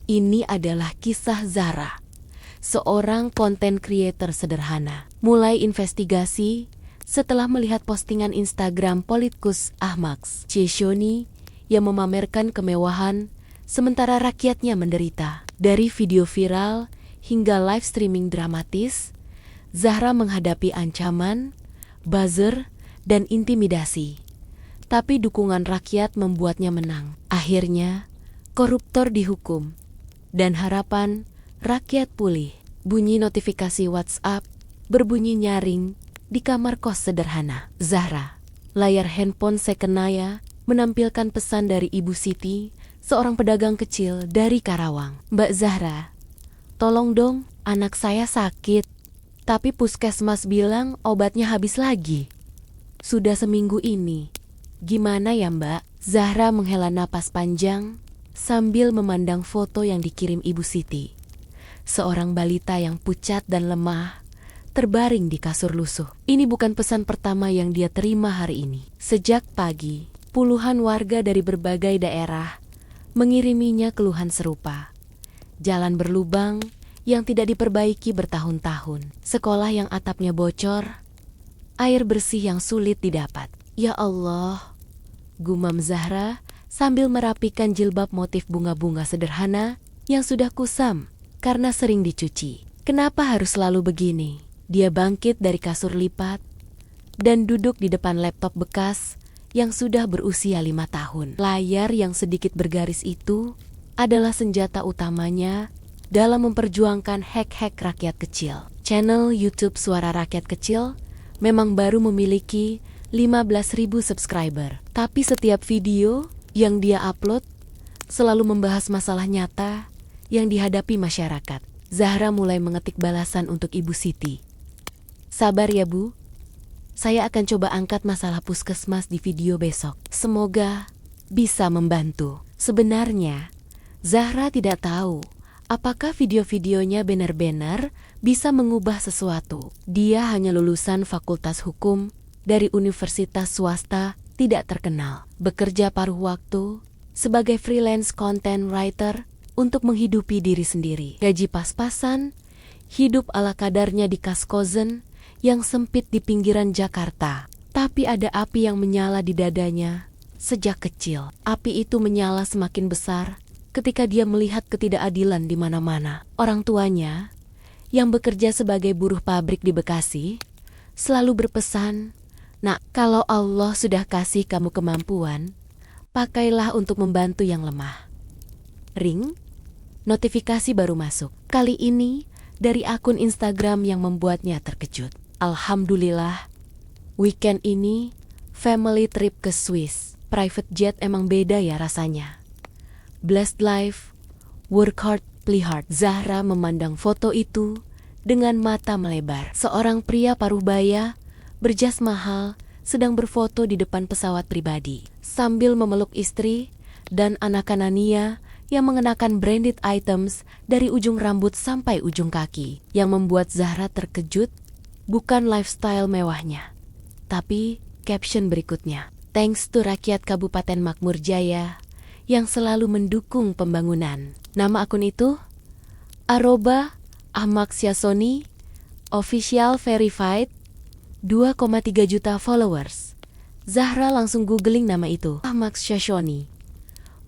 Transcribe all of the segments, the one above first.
Ini adalah kisah Zahra, seorang konten creator sederhana. Mulai investigasi setelah melihat postingan Instagram politikus Ahmad Syahshoni yang memamerkan kemewahan sementara rakyatnya menderita. Dari video viral hingga live streaming dramatis, Zahra menghadapi ancaman, buzzer, dan intimidasi. Tapi dukungan rakyat membuatnya menang. Akhirnya, koruptor dihukum dan harapan rakyat pulih. Bunyi notifikasi WhatsApp berbunyi nyaring di kamar kos sederhana Zahra. Layar handphone Sekenaya menampilkan pesan dari Ibu Siti, seorang pedagang kecil dari Karawang. "Mbak Zahra, tolong dong, anak saya sakit. Tapi puskesmas bilang obatnya habis lagi. Sudah seminggu ini. Gimana ya Mbak?" Zahra menghela napas panjang sambil memandang foto yang dikirim Ibu Siti. Seorang balita yang pucat dan lemah terbaring di kasur lusuh. Ini bukan pesan pertama yang dia terima hari ini. Sejak pagi, puluhan warga dari berbagai daerah mengiriminya keluhan serupa. Jalan berlubang yang tidak diperbaiki bertahun-tahun, sekolah yang atapnya bocor, air bersih yang sulit didapat. "Ya Allah," gumam Zahra sambil merapikan jilbab motif bunga-bunga sederhana yang sudah kusam karena sering dicuci. "Kenapa harus selalu begini?" Dia bangkit dari kasur lipat dan duduk di depan laptop bekas yang sudah berusia 5 tahun. Layar yang sedikit bergaris itu adalah senjata utamanya dalam memperjuangkan hak-hak rakyat kecil. Channel YouTube Suara Rakyat Kecil memang baru memiliki 15.000 subscriber. Tapi setiap video yang dia upload selalu membahas masalah nyata yang dihadapi masyarakat. Zahra mulai mengetik balasan untuk Ibu Siti. "Sabar ya Bu, saya akan coba angkat masalah puskesmas di video besok. Semoga bisa membantu." Sebenarnya, Zahra tidak tahu apakah video-videonya benar-benar bisa mengubah sesuatu. Dia hanya lulusan Fakultas Hukum dari universitas swasta tidak terkenal, bekerja paruh waktu sebagai freelance content writer untuk menghidupi diri sendiri. Gaji pas-pasan, hidup ala kadarnya di kos-kosan yang sempit di pinggiran Jakarta. Tapi ada api yang menyala di dadanya sejak kecil. Api itu menyala semakin besar ketika dia melihat ketidakadilan di mana-mana. Orang tuanya yang bekerja sebagai buruh pabrik di Bekasi selalu berpesan, "Nak, kalau Allah sudah kasih kamu kemampuan, pakailah untuk membantu yang lemah." Ring, notifikasi baru masuk. Kali ini dari akun Instagram yang membuatnya terkejut. "Alhamdulillah, weekend ini family trip ke Swiss. Private jet emang beda ya rasanya. Blessed life, work hard, play hard." Zahra memandang foto itu dengan mata melebar. Seorang pria paruh baya berjas mahal sedang berfoto di depan pesawat pribadi sambil memeluk istri dan anak-anaknya yang mengenakan branded items dari ujung rambut sampai ujung kaki. Yang membuat Zahra terkejut bukan lifestyle mewahnya, tapi caption berikutnya. "Thanks to rakyat Kabupaten Makmur Jaya yang selalu mendukung pembangunan." Nama akun itu @Ahmad Syahshoni official verified, 2,3 juta followers. Zahra langsung googling nama itu. Ahmad Syahshoni,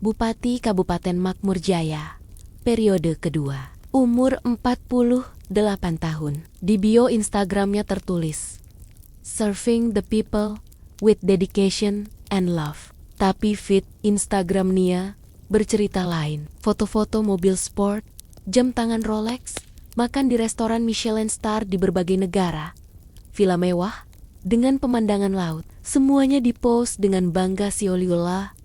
Bupati Kabupaten Makmur Jaya, periode kedua. Umur 48 tahun. Di bio Instagramnya tertulis, "Serving the people with dedication and love." Tapi feed Instagram Nia bercerita lain. Foto-foto mobil sport, jam tangan Rolex, makan di restoran Michelin star di berbagai negara, villa mewah dengan pemandangan laut. Semuanya dipost dengan bangga seolah-olah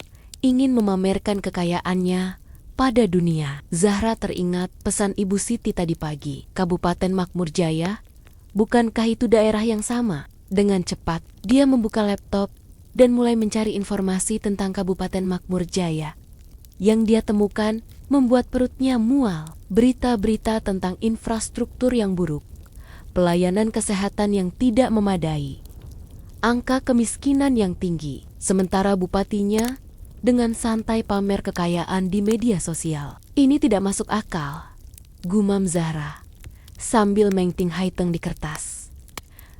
ingin memamerkan kekayaannya pada dunia. Zahra teringat pesan Ibu Siti tadi pagi. Kabupaten Makmur Jaya, bukankah itu daerah yang sama? Dengan cepat, dia membuka laptop dan mulai mencari informasi tentang Kabupaten Makmur Jaya. Yang dia temukan membuat perutnya mual. Berita-berita tentang infrastruktur yang buruk, pelayanan kesehatan yang tidak memadai, angka kemiskinan yang tinggi. Sementara bupatinya dengan santai pamer kekayaan di media sosial. Ini tidak masuk akal, gumam Zahra sambil mengting haiteng di kertas.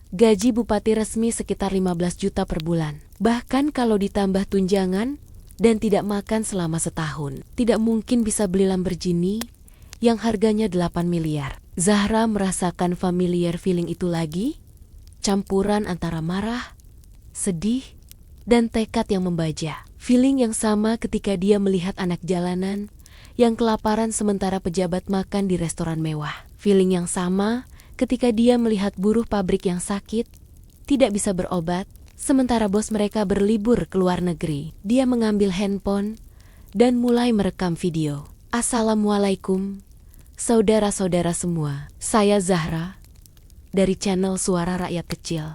Gaji bupati resmi sekitar 15 juta per bulan. Bahkan kalau ditambah tunjangan dan tidak makan selama setahun, tidak mungkin bisa beli Lamborghini yang harganya 8 miliar. Zahra merasakan familiar feeling itu lagi, campuran antara marah, sedih, dan tekad yang membaja. Feeling yang sama ketika dia melihat anak jalanan yang kelaparan sementara pejabat makan di restoran mewah. Feeling yang sama ketika dia melihat buruh pabrik yang sakit, tidak bisa berobat, sementara bos mereka berlibur ke luar negeri. Dia mengambil handphone dan mulai merekam video. Assalamualaikum, saudara-saudara semua. Saya Zahra, dari channel Suara Rakyat Kecil.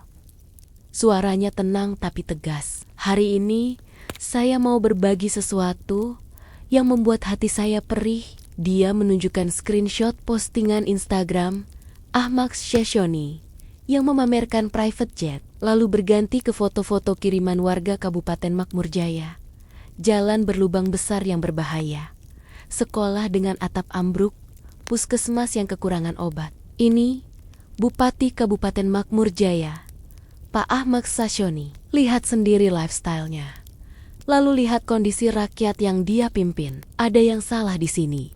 Suaranya tenang tapi tegas. Hari ini, saya mau berbagi sesuatu yang membuat hati saya perih. Dia menunjukkan screenshot postingan Instagram Ahmad Syahshoni yang memamerkan private jet, lalu berganti ke foto-foto kiriman warga Kabupaten Makmur Jaya. Jalan berlubang besar yang berbahaya, sekolah dengan atap ambruk, puskesmas yang kekurangan obat. Ini Bupati Kabupaten Makmur Jaya, Pak Ahmad Syahshoni. Lihat sendiri lifestyle-nya. Lalu lihat kondisi rakyat yang dia pimpin. Ada yang salah di sini.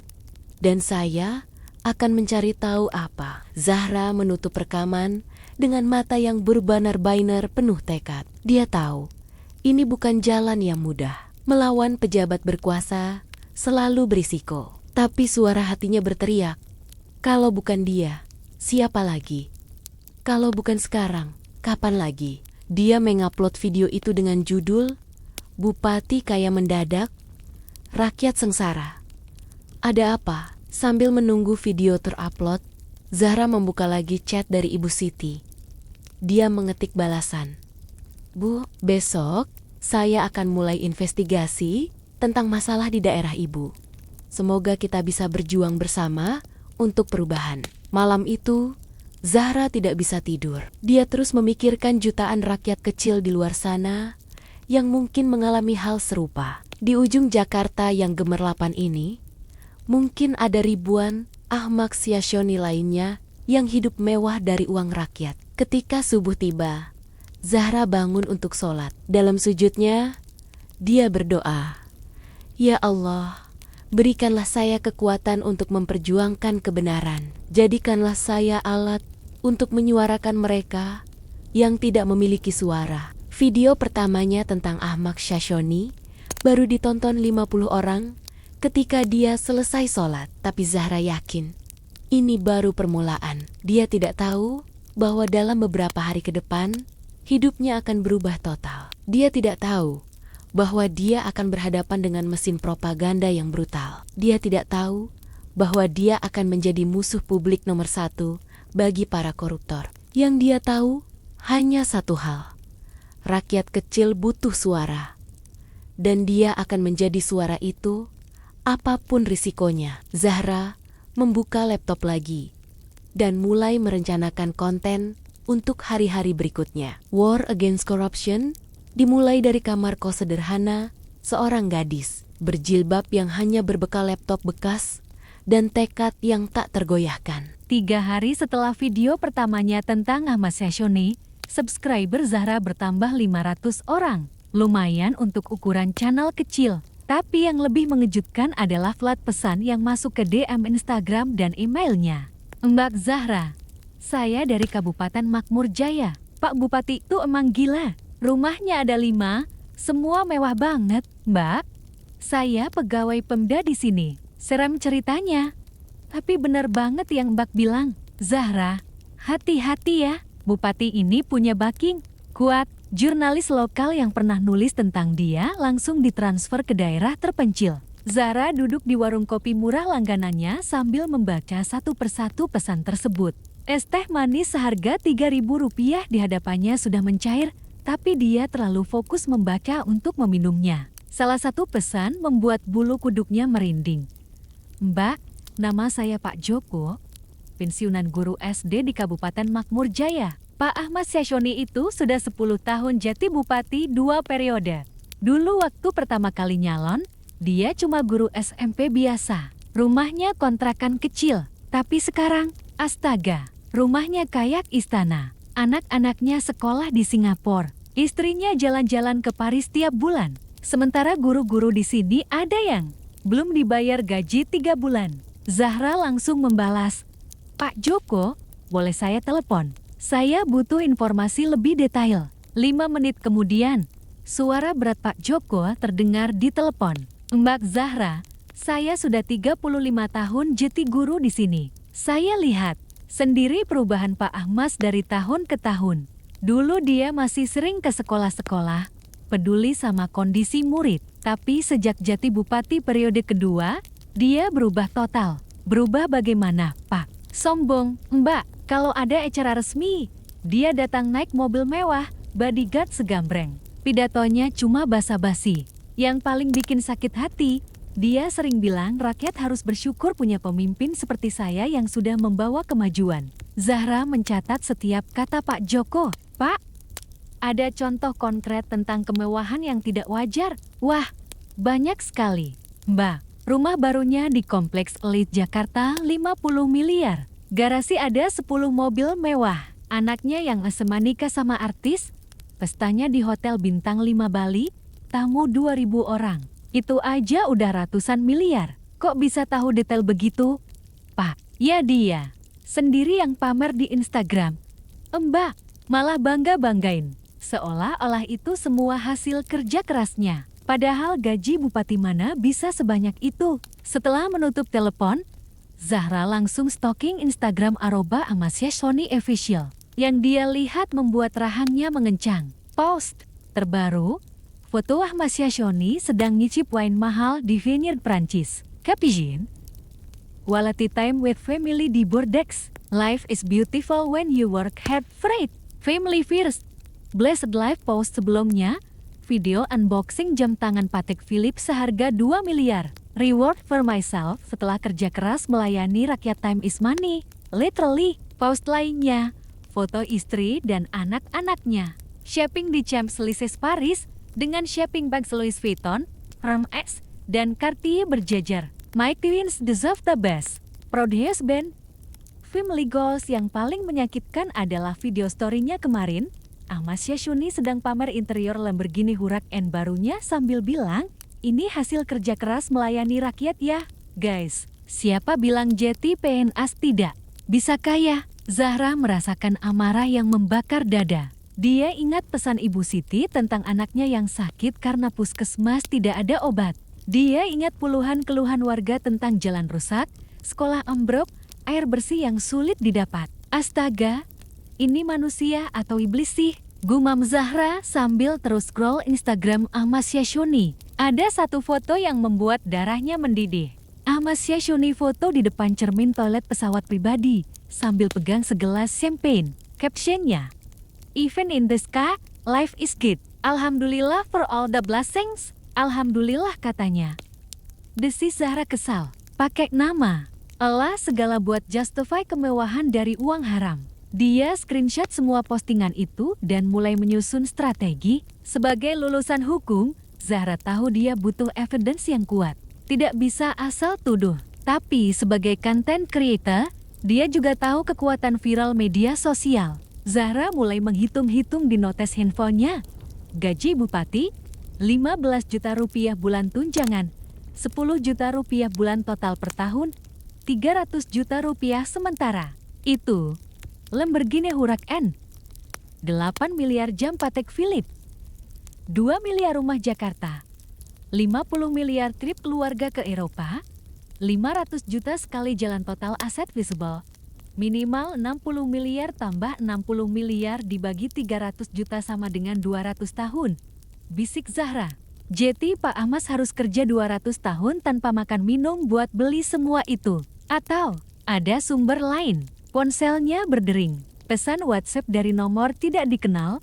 Dan saya akan mencari tahu apa. Zahra menutup rekaman dengan mata yang berbinar-binar penuh tekad. Dia tahu, ini bukan jalan yang mudah. Melawan pejabat berkuasa selalu berisiko. Tapi suara hatinya berteriak, kalau bukan dia, siapa lagi? Kalau bukan sekarang, kapan lagi? Dia mengupload video itu dengan judul, Bupati Kaya Mendadak, Rakyat Sengsara. Ada apa? Sambil menunggu video terupload, Zahra membuka lagi chat dari Ibu Siti. Dia mengetik balasan. Bu, besok saya akan mulai investigasi tentang masalah di daerah Ibu. Semoga kita bisa berjuang bersama untuk perubahan. Malam itu, Zahra tidak bisa tidur. Dia terus memikirkan jutaan rakyat kecil di luar sana yang mungkin mengalami hal serupa. Di ujung Jakarta yang gemerlapan ini, mungkin ada ribuan Ahmad Syahshoni lainnya yang hidup mewah dari uang rakyat. Ketika subuh tiba, Zahra bangun untuk sholat. Dalam sujudnya, dia berdoa, Ya Allah, berikanlah saya kekuatan untuk memperjuangkan kebenaran. Jadikanlah saya alat untuk menyuarakan mereka yang tidak memiliki suara. Video pertamanya tentang Ahmad Syahshoni baru ditonton 50 orang ketika dia selesai sholat. Tapi Zahra yakin, ini baru permulaan. Dia tidak tahu bahwa dalam beberapa hari ke depan, hidupnya akan berubah total. Dia tidak tahu bahwa dia akan berhadapan dengan mesin propaganda yang brutal. Dia tidak tahu bahwa dia akan menjadi musuh publik nomor 1 bagi para koruptor. Yang dia tahu hanya satu hal, rakyat kecil butuh suara. Dan dia akan menjadi suara itu apapun risikonya. Zahra membuka laptop lagi dan mulai merencanakan konten untuk hari-hari berikutnya. War Against Corruption dimulai dari kamar kos sederhana seorang gadis berjilbab yang hanya berbekal laptop bekas dan tekad yang tak tergoyahkan. 3 hari setelah video pertamanya tentang Ahmad Syahshoni, subscriber Zahra bertambah 500 orang. Lumayan untuk ukuran channel kecil. Tapi yang lebih mengejutkan adalah flat pesan yang masuk ke DM Instagram dan emailnya. Mbak Zahra, saya dari Kabupaten Makmur Jaya. Pak Bupati itu emang gila. Rumahnya ada 5, semua mewah banget. Mbak, saya pegawai Pemda di sini. Serem ceritanya. Tapi benar banget yang Mbak bilang. Zahra, hati-hati ya. Bupati ini punya backing kuat. Jurnalis lokal yang pernah nulis tentang dia langsung ditransfer ke daerah terpencil. Zahra duduk di warung kopi murah langganannya sambil membaca satu persatu pesan tersebut. Es teh manis seharga Rp3.000 di hadapannya sudah mencair, tapi dia terlalu fokus membaca untuk meminumnya. Salah satu pesan membuat bulu kuduknya merinding. Mbak, nama saya Pak Joko, pensiunan guru SD di Kabupaten Makmur Jaya. Pak Ahmad Syahshoni itu sudah 10 tahun jadi bupati 2 periode. Dulu waktu pertama kali nyalon, dia cuma guru SMP biasa. Rumahnya kontrakan kecil. Tapi sekarang, astaga, rumahnya kayak istana. Anak-anaknya sekolah di Singapura. Istrinya jalan-jalan ke Paris tiap bulan. Sementara guru-guru di sini ada yang belum dibayar gaji 3 bulan. Zahra langsung membalas, "Pak Joko, boleh saya telepon? Saya butuh informasi lebih detail." 5 menit kemudian, suara berat Pak Joko terdengar di telepon. "Mbak Zahra, saya sudah 35 tahun jadi guru di sini. Saya lihat sendiri perubahan Pak Ahmas dari tahun ke tahun. Dulu dia masih sering ke sekolah-sekolah, peduli sama kondisi murid. Tapi sejak jadi bupati periode kedua, dia berubah total." "Berubah bagaimana, Pak?" "Sombong, Mbak. Kalau ada acara resmi, dia datang naik mobil mewah, bodyguard segambreng. Pidatonya cuma basa-basi. Yang paling bikin sakit hati, dia sering bilang rakyat harus bersyukur punya pemimpin seperti saya yang sudah membawa kemajuan." Zahra mencatat setiap kata Pak Joko. "Pak, ada contoh konkret tentang kemewahan yang tidak wajar?" "Wah, banyak sekali, Mbak. Rumah barunya di Kompleks Elit Jakarta 50 miliar. Garasi ada 10 mobil mewah. Anaknya yang asema nikah sama artis. Pestanya di Hotel Bintang 5 Bali, tamu 2.000 orang. Itu aja udah ratusan miliar. Kok bisa tahu detail begitu?" "Pak, ya dia sendiri yang pamer di Instagram." "Mbak, malah bangga-banggain. Seolah-olah itu semua hasil kerja kerasnya. Padahal gaji bupati mana bisa sebanyak itu." Setelah menutup telepon, Zahra langsung stalking Instagram @ahmasyashoni_official. Yang dia lihat membuat rahangnya mengencang. Post terbaru, foto Ahmasyashoni sedang ngicip wine mahal di Vineyard Prancis. Caption, "Quality time with family di Bordeaux. Life is beautiful when you work hard for it. Family first." Blessed Life post sebelumnya, video unboxing jam tangan Patek Philippe seharga 2 miliar. "Reward for myself setelah kerja keras melayani rakyat, time is money. Literally." Post lainnya, foto istri dan anak-anaknya. Shopping di Champs-Élysées Paris dengan shopping bags Louis Vuitton, Hermes, dan Cartier berjejer. "My twins deserve the best. Proud husband." Family goals yang paling menyakitkan adalah video story-nya kemarin. Ahmasyashoni sedang pamer interior Lamborghini Huracan barunya sambil bilang, "Ini hasil kerja keras melayani rakyat ya, guys." Siapa bilang jadi PNS tidak bisa kaya? Zahra merasakan amarah yang membakar dada. Dia ingat pesan Ibu Siti tentang anaknya yang sakit karena puskesmas tidak ada obat. Dia ingat puluhan keluhan warga tentang jalan rusak, sekolah ambruk, air bersih yang sulit didapat. Astaga, ini manusia atau iblis sih? Gumam Zahra sambil terus scroll Instagram Ahmasyashoni. Ada satu foto yang membuat darahnya mendidih. Ahmasyashoni foto di depan cermin toilet pesawat pribadi sambil pegang segelas champagne. Captionnya, "Even in the sky, life is good. Alhamdulillah for all the blessings." Alhamdulillah katanya. Desis Zahra kesal. Pakai nama Allah segala buat justify kemewahan dari uang haram. Dia screenshot semua postingan itu dan mulai menyusun strategi. Sebagai lulusan hukum, Zahra tahu dia butuh evidence yang kuat. Tidak bisa asal tuduh. Tapi sebagai content creator, dia juga tahu kekuatan viral media sosial. Zahra mulai menghitung-hitung di notes handphonenya. Gaji bupati, 15 juta rupiah bulan tunjangan, 10 juta rupiah bulan total per tahun, 300 juta rupiah sementara. Itu Lamborghini Huracan, 8 miliar jam Patek Philippe, 2 miliar rumah Jakarta, 50 miliar trip keluarga ke Eropa, 500 juta sekali jalan total aset visible, minimal 60 miliar tambah 60 miliar dibagi 300 juta sama dengan 200 tahun. Bisik Zahra. Jadi Pak Ahmas harus kerja 200 tahun tanpa makan minum buat beli semua itu. Atau ada sumber lain. Ponselnya berdering. Pesan WhatsApp dari nomor tidak dikenal.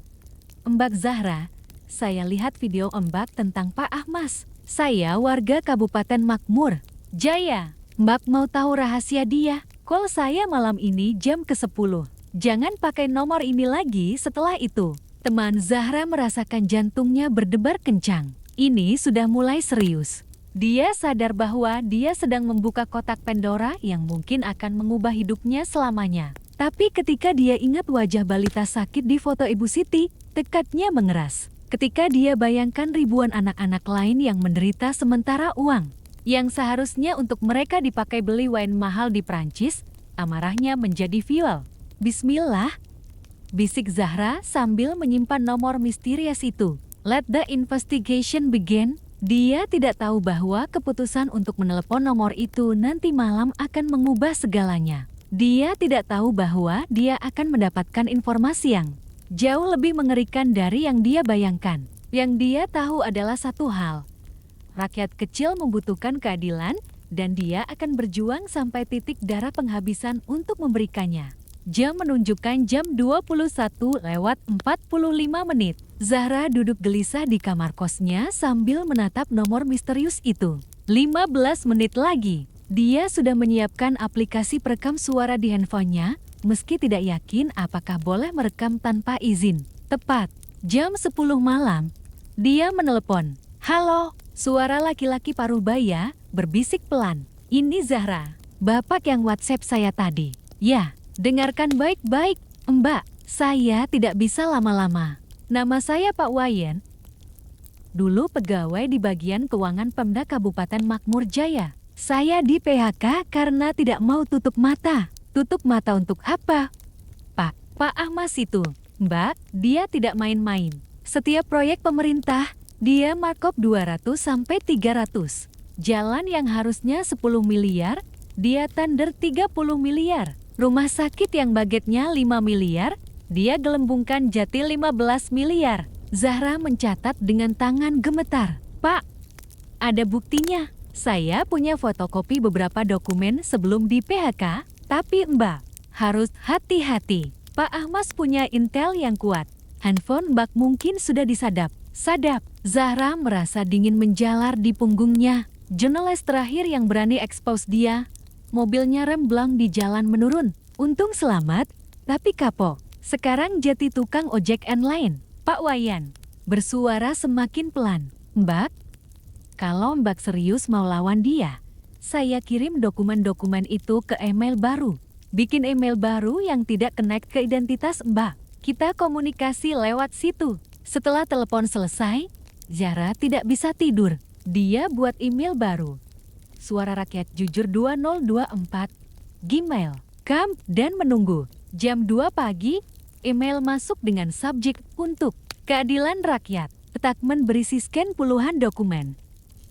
"Mbak Zahra, saya lihat video Mbak tentang Pak Ahmas. Saya warga Kabupaten Makmur Jaya. Mbak mau tahu rahasia dia? Call saya malam ini jam ke-10. Jangan pakai nomor ini lagi setelah itu." Teman Zahra merasakan jantungnya berdebar kencang. ini sudah mulai serius. Dia sadar bahwa dia sedang membuka kotak Pandora yang mungkin akan mengubah hidupnya selamanya. Tapi ketika dia ingat wajah balita sakit di foto Ibu Siti, tekadnya mengeras. Ketika dia bayangkan ribuan anak-anak lain yang menderita sementara uang yang seharusnya untuk mereka dipakai beli wine mahal di Prancis, amarahnya menjadi fuel. Bismillah, bisik Zahra sambil menyimpan nomor misterius itu. Let the investigation begin. Dia tidak tahu bahwa keputusan untuk menelepon nomor itu nanti malam akan mengubah segalanya. Dia tidak tahu bahwa dia akan mendapatkan informasi yang jauh lebih mengerikan dari yang dia bayangkan. Yang dia tahu adalah satu hal. Rakyat kecil membutuhkan keadilan dan dia akan berjuang sampai titik darah penghabisan untuk memberikannya. Jam menunjukkan jam 21:45. Zahra duduk gelisah di kamar kosnya sambil menatap nomor misterius itu. 15 menit lagi, dia sudah menyiapkan aplikasi perekam suara di handphonenya, meski tidak yakin apakah boleh merekam tanpa izin. Tepat jam 10 malam, dia menelepon. Halo, suara laki-laki paruh baya berbisik pelan. Ini Zahra, bapak yang WhatsApp saya tadi. Ya, dengarkan baik-baik, Mbak. Saya tidak bisa lama-lama. Nama saya Pak Wayan. Dulu pegawai di bagian keuangan Pemda Kabupaten Makmur Jaya. Saya di PHK karena tidak mau tutup mata. Tutup mata untuk apa? Pak Ahmas itu. Mbak, dia tidak main-main. Setiap proyek pemerintah, dia markup 200 sampai 300. Jalan yang harusnya 10 miliar, dia tender 30 miliar. Rumah sakit yang budgetnya 5 miliar, dia gelembungkan jati 15 miliar. Zahra mencatat dengan tangan gemetar. Pak, ada buktinya. Saya punya fotokopi beberapa dokumen sebelum di PHK, tapi Mbak, harus hati-hati. Pak Ahmas punya intel yang kuat. Handphone Mbak mungkin sudah disadap. Sadap. Zahra merasa dingin menjalar di punggungnya. Jurnalis terakhir yang berani expose dia. Mobilnya remblang di jalan menurun. Untung selamat, tapi kapok. Sekarang jadi tukang ojek online. Pak Wayan bersuara semakin pelan. Mbak, kalau Mbak serius mau lawan dia, saya kirim dokumen-dokumen itu ke email baru. Bikin email baru yang tidak connect ke identitas Mbak. Kita komunikasi lewat situ. Setelah telepon selesai, Zahra tidak bisa tidur. Dia buat email baru. Suara Rakyat Jujur 2024, Gmail, Camp dan menunggu. Jam 2 pagi, email masuk dengan subjek untuk keadilan rakyat. Attachment berisi scan puluhan dokumen.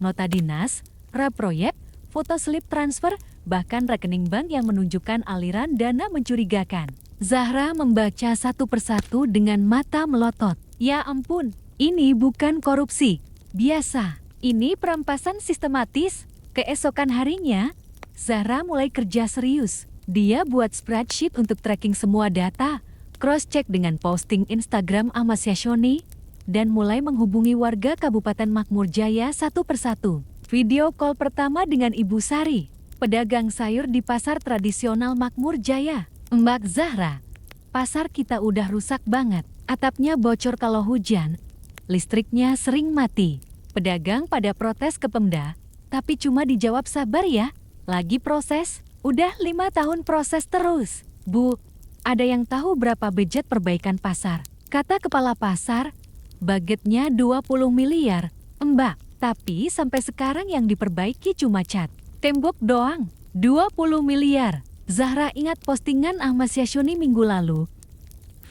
Nota dinas, praproyek, foto slip transfer, bahkan rekening bank yang menunjukkan aliran dana mencurigakan. Zahra membaca satu persatu dengan mata melotot. Ya ampun, ini bukan korupsi biasa. Ini perampasan sistematis. Keesokan harinya, Zahra mulai kerja serius. Dia buat spreadsheet untuk tracking semua data, cross-check dengan posting Instagram Ahmad Syahshoni, dan mulai menghubungi warga Kabupaten Makmur Jaya satu persatu. Video call pertama dengan Ibu Sari, pedagang sayur di pasar tradisional Makmur Jaya. Mbak Zahra, pasar kita udah rusak banget. Atapnya bocor kalau hujan, listriknya sering mati. Pedagang pada protes ke Pemda, tapi cuma dijawab sabar ya, lagi proses. Udah 5 tahun proses terus. Bu, ada yang tahu berapa budget perbaikan pasar? Kata kepala pasar, budgetnya 20 miliar. Mbak, tapi sampai sekarang yang diperbaiki cuma cat. Tembok doang, 20 miliar. Zahra ingat postingan Ahmad Syahshoni minggu lalu.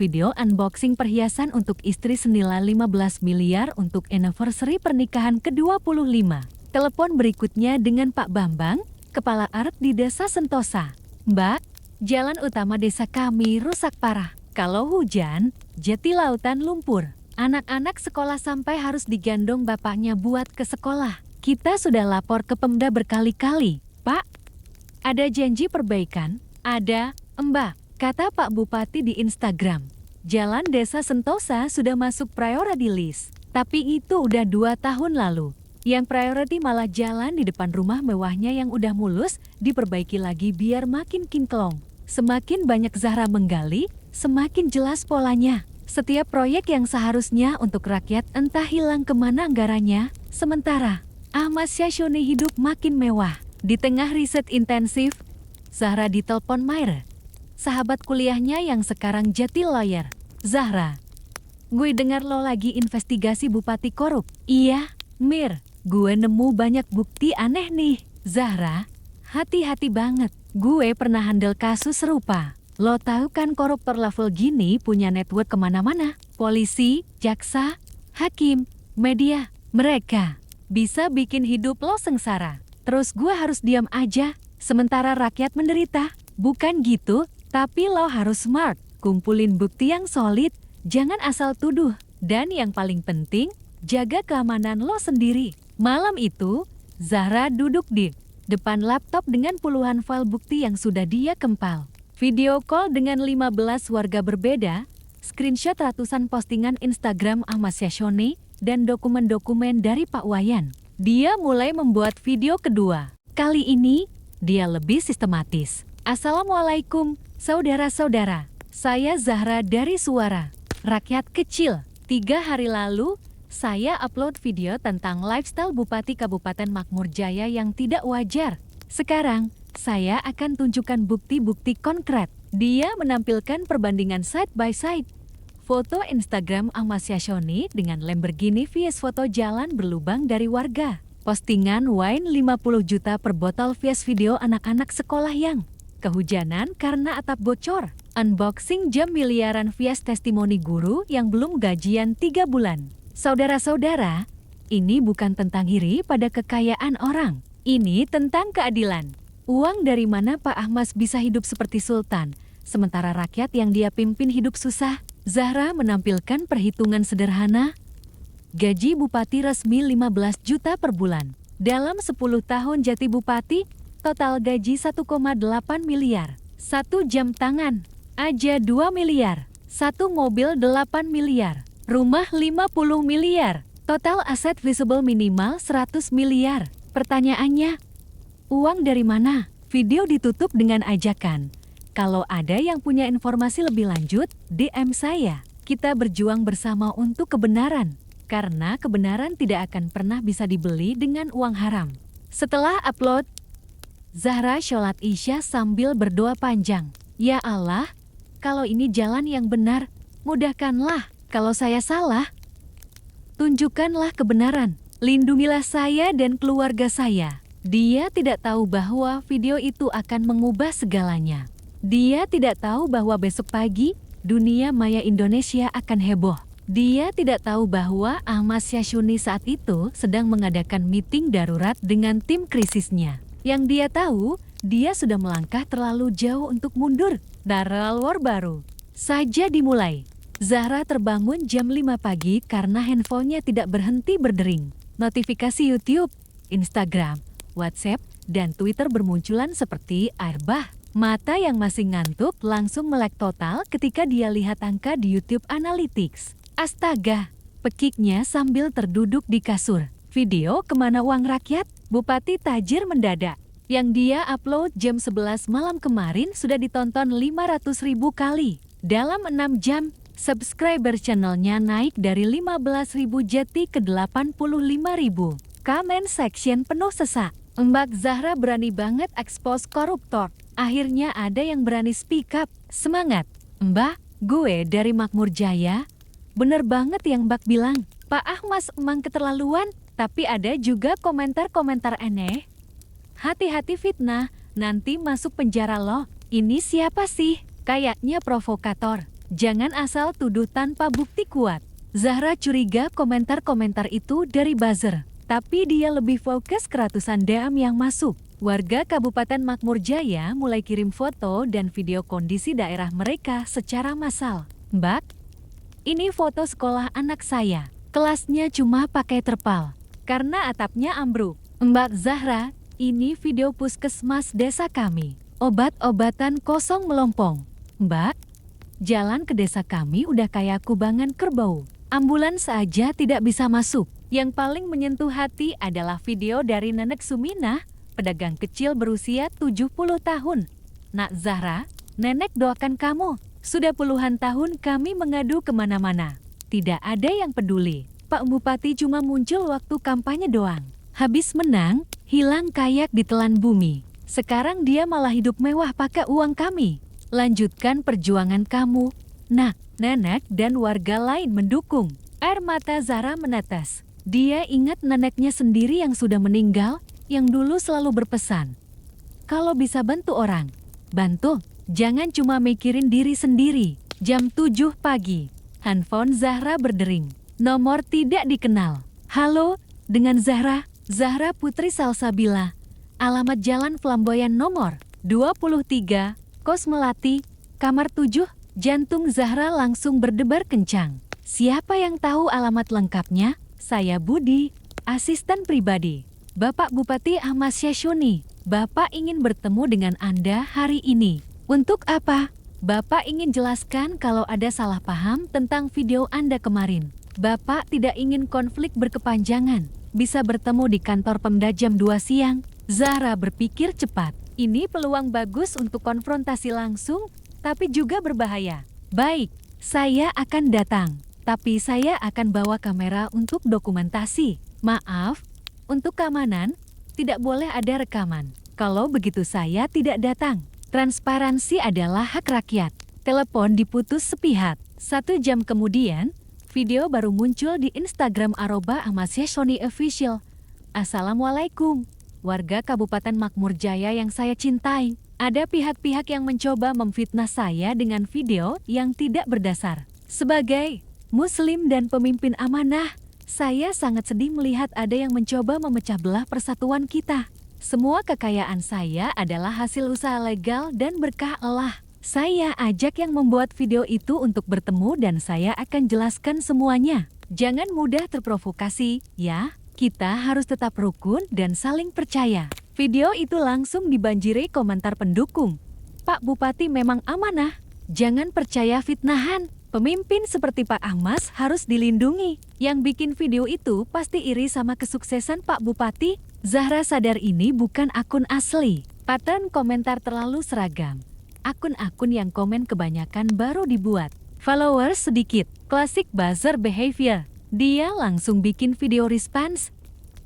Video unboxing perhiasan untuk istri senilai 15 miliar untuk anniversary pernikahan ke-25. Telepon berikutnya dengan Pak Bambang, Kepala ART di Desa Sentosa. Mbak, jalan utama desa kami rusak parah. Kalau hujan, jati lautan lumpur. Anak-anak sekolah sampai harus digendong bapaknya buat ke sekolah. Kita sudah lapor ke Pemda berkali-kali. Pak, ada janji perbaikan? Ada, Mbak, kata Pak Bupati di Instagram. Jalan Desa Sentosa sudah masuk priority list. Tapi itu udah 2 tahun lalu. Yang priority malah jalan di depan rumah mewahnya yang udah mulus, diperbaiki lagi biar makin kinclong. Semakin banyak Zahra menggali, semakin jelas polanya. Setiap proyek yang seharusnya untuk rakyat entah hilang kemana anggarannya, sementara Ahmad Syahshoni hidup makin mewah. Di tengah riset intensif, Zahra ditelepon Maire, sahabat kuliahnya yang sekarang jadi lawyer. Zahra, gue dengar lo lagi investigasi bupati korup. Iya, Mir, gue nemu banyak bukti aneh nih. Zahra, hati-hati banget. Gue pernah handle kasus serupa. Lo tahu kan koruptor level gini punya network kemana-mana. Polisi, jaksa, hakim, media, mereka bisa bikin hidup lo sengsara. Terus gue harus diam aja, sementara rakyat menderita. Bukan gitu, tapi lo harus smart. Kumpulin bukti yang solid, jangan asal tuduh. Dan yang paling penting, jaga keamanan lo sendiri. Malam itu, Zahra duduk di depan laptop dengan puluhan file bukti yang sudah dia kempal. Video call dengan 15 warga berbeda, screenshot ratusan postingan Instagram Ahmad Syahshoni, dan dokumen-dokumen dari Pak Wayan. Dia mulai membuat video kedua. Kali ini, dia lebih sistematis. Assalamualaikum, saudara-saudara. Saya Zahra dari Suara Rakyat Kecil. 3 hari lalu, saya upload video tentang lifestyle Bupati Kabupaten Makmur Jaya yang tidak wajar. Sekarang, saya akan tunjukkan bukti-bukti konkret. Dia menampilkan perbandingan side by side. Foto Instagram Ahmad Syahshoni dengan Lamborghini vs foto jalan berlubang dari warga. Postingan wine 50 juta per botol vs video anak-anak sekolah yang kehujanan karena atap bocor. Unboxing jam miliaran vs testimoni guru yang belum gajian 3 bulan. Saudara-saudara, ini bukan tentang iri pada kekayaan orang. Ini tentang keadilan. Uang dari mana Pak Ahmad bisa hidup seperti sultan, sementara rakyat yang dia pimpin hidup susah? Zahra menampilkan perhitungan sederhana. Gaji bupati resmi 15 juta per bulan. Dalam 10 tahun jadi bupati, total gaji 1,8 miliar. 1 jam tangan aja 2 miliar. 1 mobil 8 miliar. Rumah 50 miliar. Total aset visible minimal 100 miliar. Pertanyaannya, uang dari mana? Video ditutup dengan ajakan. Kalau ada yang punya informasi lebih lanjut, DM saya. Kita berjuang bersama untuk kebenaran. Karena kebenaran tidak akan pernah bisa dibeli dengan uang haram. Setelah upload, Zahra sholat Isya sambil berdoa panjang. Ya Allah, kalau ini jalan yang benar, mudahkanlah. Kalau saya salah, tunjukkanlah kebenaran. Lindungilah saya dan keluarga saya. Dia tidak tahu bahwa video itu akan mengubah segalanya. Dia tidak tahu bahwa besok pagi, dunia maya Indonesia akan heboh. Dia tidak tahu bahwa Ahmad Syahshoni saat itu sedang mengadakan meeting darurat dengan tim krisisnya. Yang dia tahu, dia sudah melangkah terlalu jauh untuk mundur. Daral war baru saja dimulai. Zahra terbangun jam 5 pagi karena handphonenya tidak berhenti berdering. Notifikasi YouTube, Instagram, WhatsApp, dan Twitter bermunculan seperti air bah. Mata yang masih ngantuk langsung melek total ketika dia lihat angka di YouTube Analytics. Astaga, pekiknya sambil terduduk di kasur. Video kemana uang rakyat? Bupati tajir mendadak. Yang dia upload jam 11 malam kemarin sudah ditonton 500.000 kali. Dalam 6 jam, subscriber channelnya naik dari 15.000 jadi ke 85.000. Comment section penuh sesak. Mbak Zahra berani banget expose koruptor. Akhirnya ada yang berani speak up. Semangat, Mbak, gue dari Makmur Jaya. Bener banget yang Mbak bilang. Pak Ahmad emang keterlaluan, tapi ada juga komentar-komentar aneh. Hati-hati fitnah, nanti masuk penjara loh. Ini siapa sih? Kayaknya provokator. Jangan asal tuduh tanpa bukti kuat. Zahra curiga komentar-komentar itu dari buzzer. Tapi dia lebih fokus ke ratusan DM yang masuk. Warga Kabupaten Makmur Jaya mulai kirim foto dan video kondisi daerah mereka secara massal. Mbak, ini foto sekolah anak saya. Kelasnya cuma pakai terpal karena atapnya ambruk. Mbak Zahra, ini video puskesmas desa kami. Obat-obatan kosong melompong. Mbak, jalan ke desa kami udah kayak kubangan kerbau. Ambulans saja tidak bisa masuk. Yang paling menyentuh hati adalah video dari Nenek Suminah, pedagang kecil berusia 70 tahun. Nak Zahra, nenek doakan kamu. Sudah puluhan tahun kami mengadu kemana-mana. Tidak ada yang peduli. Pak Bupati cuma muncul waktu kampanye doang. Habis menang, hilang kayak ditelan bumi. Sekarang dia malah hidup mewah pakai uang kami. Lanjutkan perjuangan kamu. Nah, nenek dan warga lain mendukung. Air mata Zahra menetes. Dia ingat neneknya sendiri yang sudah meninggal, yang dulu selalu berpesan. Kalau bisa bantu orang, bantu. Jangan cuma mikirin diri sendiri. Jam 7 pagi, handphone Zahra berdering. Nomor tidak dikenal. Halo, dengan Zahra. Zahra Putri Salsabila. Alamat Jalan Flamboyan nomor 23, Kos Melati, kamar 7. Jantung Zahra langsung berdebar kencang. Siapa yang tahu alamat lengkapnya? Saya Budi, asisten pribadi. Bapak Bupati Ahmad Syahshoni. Bapak ingin bertemu dengan Anda hari ini. Untuk apa? Bapak ingin jelaskan kalau ada salah paham tentang video Anda kemarin. Bapak tidak ingin konflik berkepanjangan. Bisa bertemu di kantor Pemda jam 2 siang. Zahra berpikir cepat. Ini peluang bagus untuk konfrontasi langsung, tapi juga berbahaya. Baik, saya akan datang. Tapi saya akan bawa kamera untuk dokumentasi. Maaf, untuk keamanan, tidak boleh ada rekaman. Kalau begitu saya tidak datang. Transparansi adalah hak rakyat. Telepon diputus sepihak. 1 jam kemudian, video baru muncul di Instagram @ahmadsyahshoni_official. Assalamualaikum, warga Kabupaten Makmur Jaya yang saya cintai. Ada pihak-pihak yang mencoba memfitnah saya dengan video yang tidak berdasar. Sebagai Muslim dan pemimpin amanah, saya sangat sedih melihat ada yang mencoba memecah belah persatuan kita. Semua kekayaan saya adalah hasil usaha legal dan berkah Allah. Saya ajak yang membuat video itu untuk bertemu dan saya akan jelaskan semuanya. Jangan mudah terprovokasi, ya. Kita harus tetap rukun dan saling percaya. Video itu langsung dibanjiri komentar pendukung. Pak Bupati memang amanah. Jangan percaya fitnahan. Pemimpin seperti Pak Ahmad harus dilindungi. Yang bikin video itu pasti iri sama kesuksesan Pak Bupati. Zahra sadar ini bukan akun asli. Pattern komentar terlalu seragam. Akun-akun yang komen kebanyakan baru dibuat. Followers sedikit. Klasik buzzer behavior. Dia langsung bikin video response.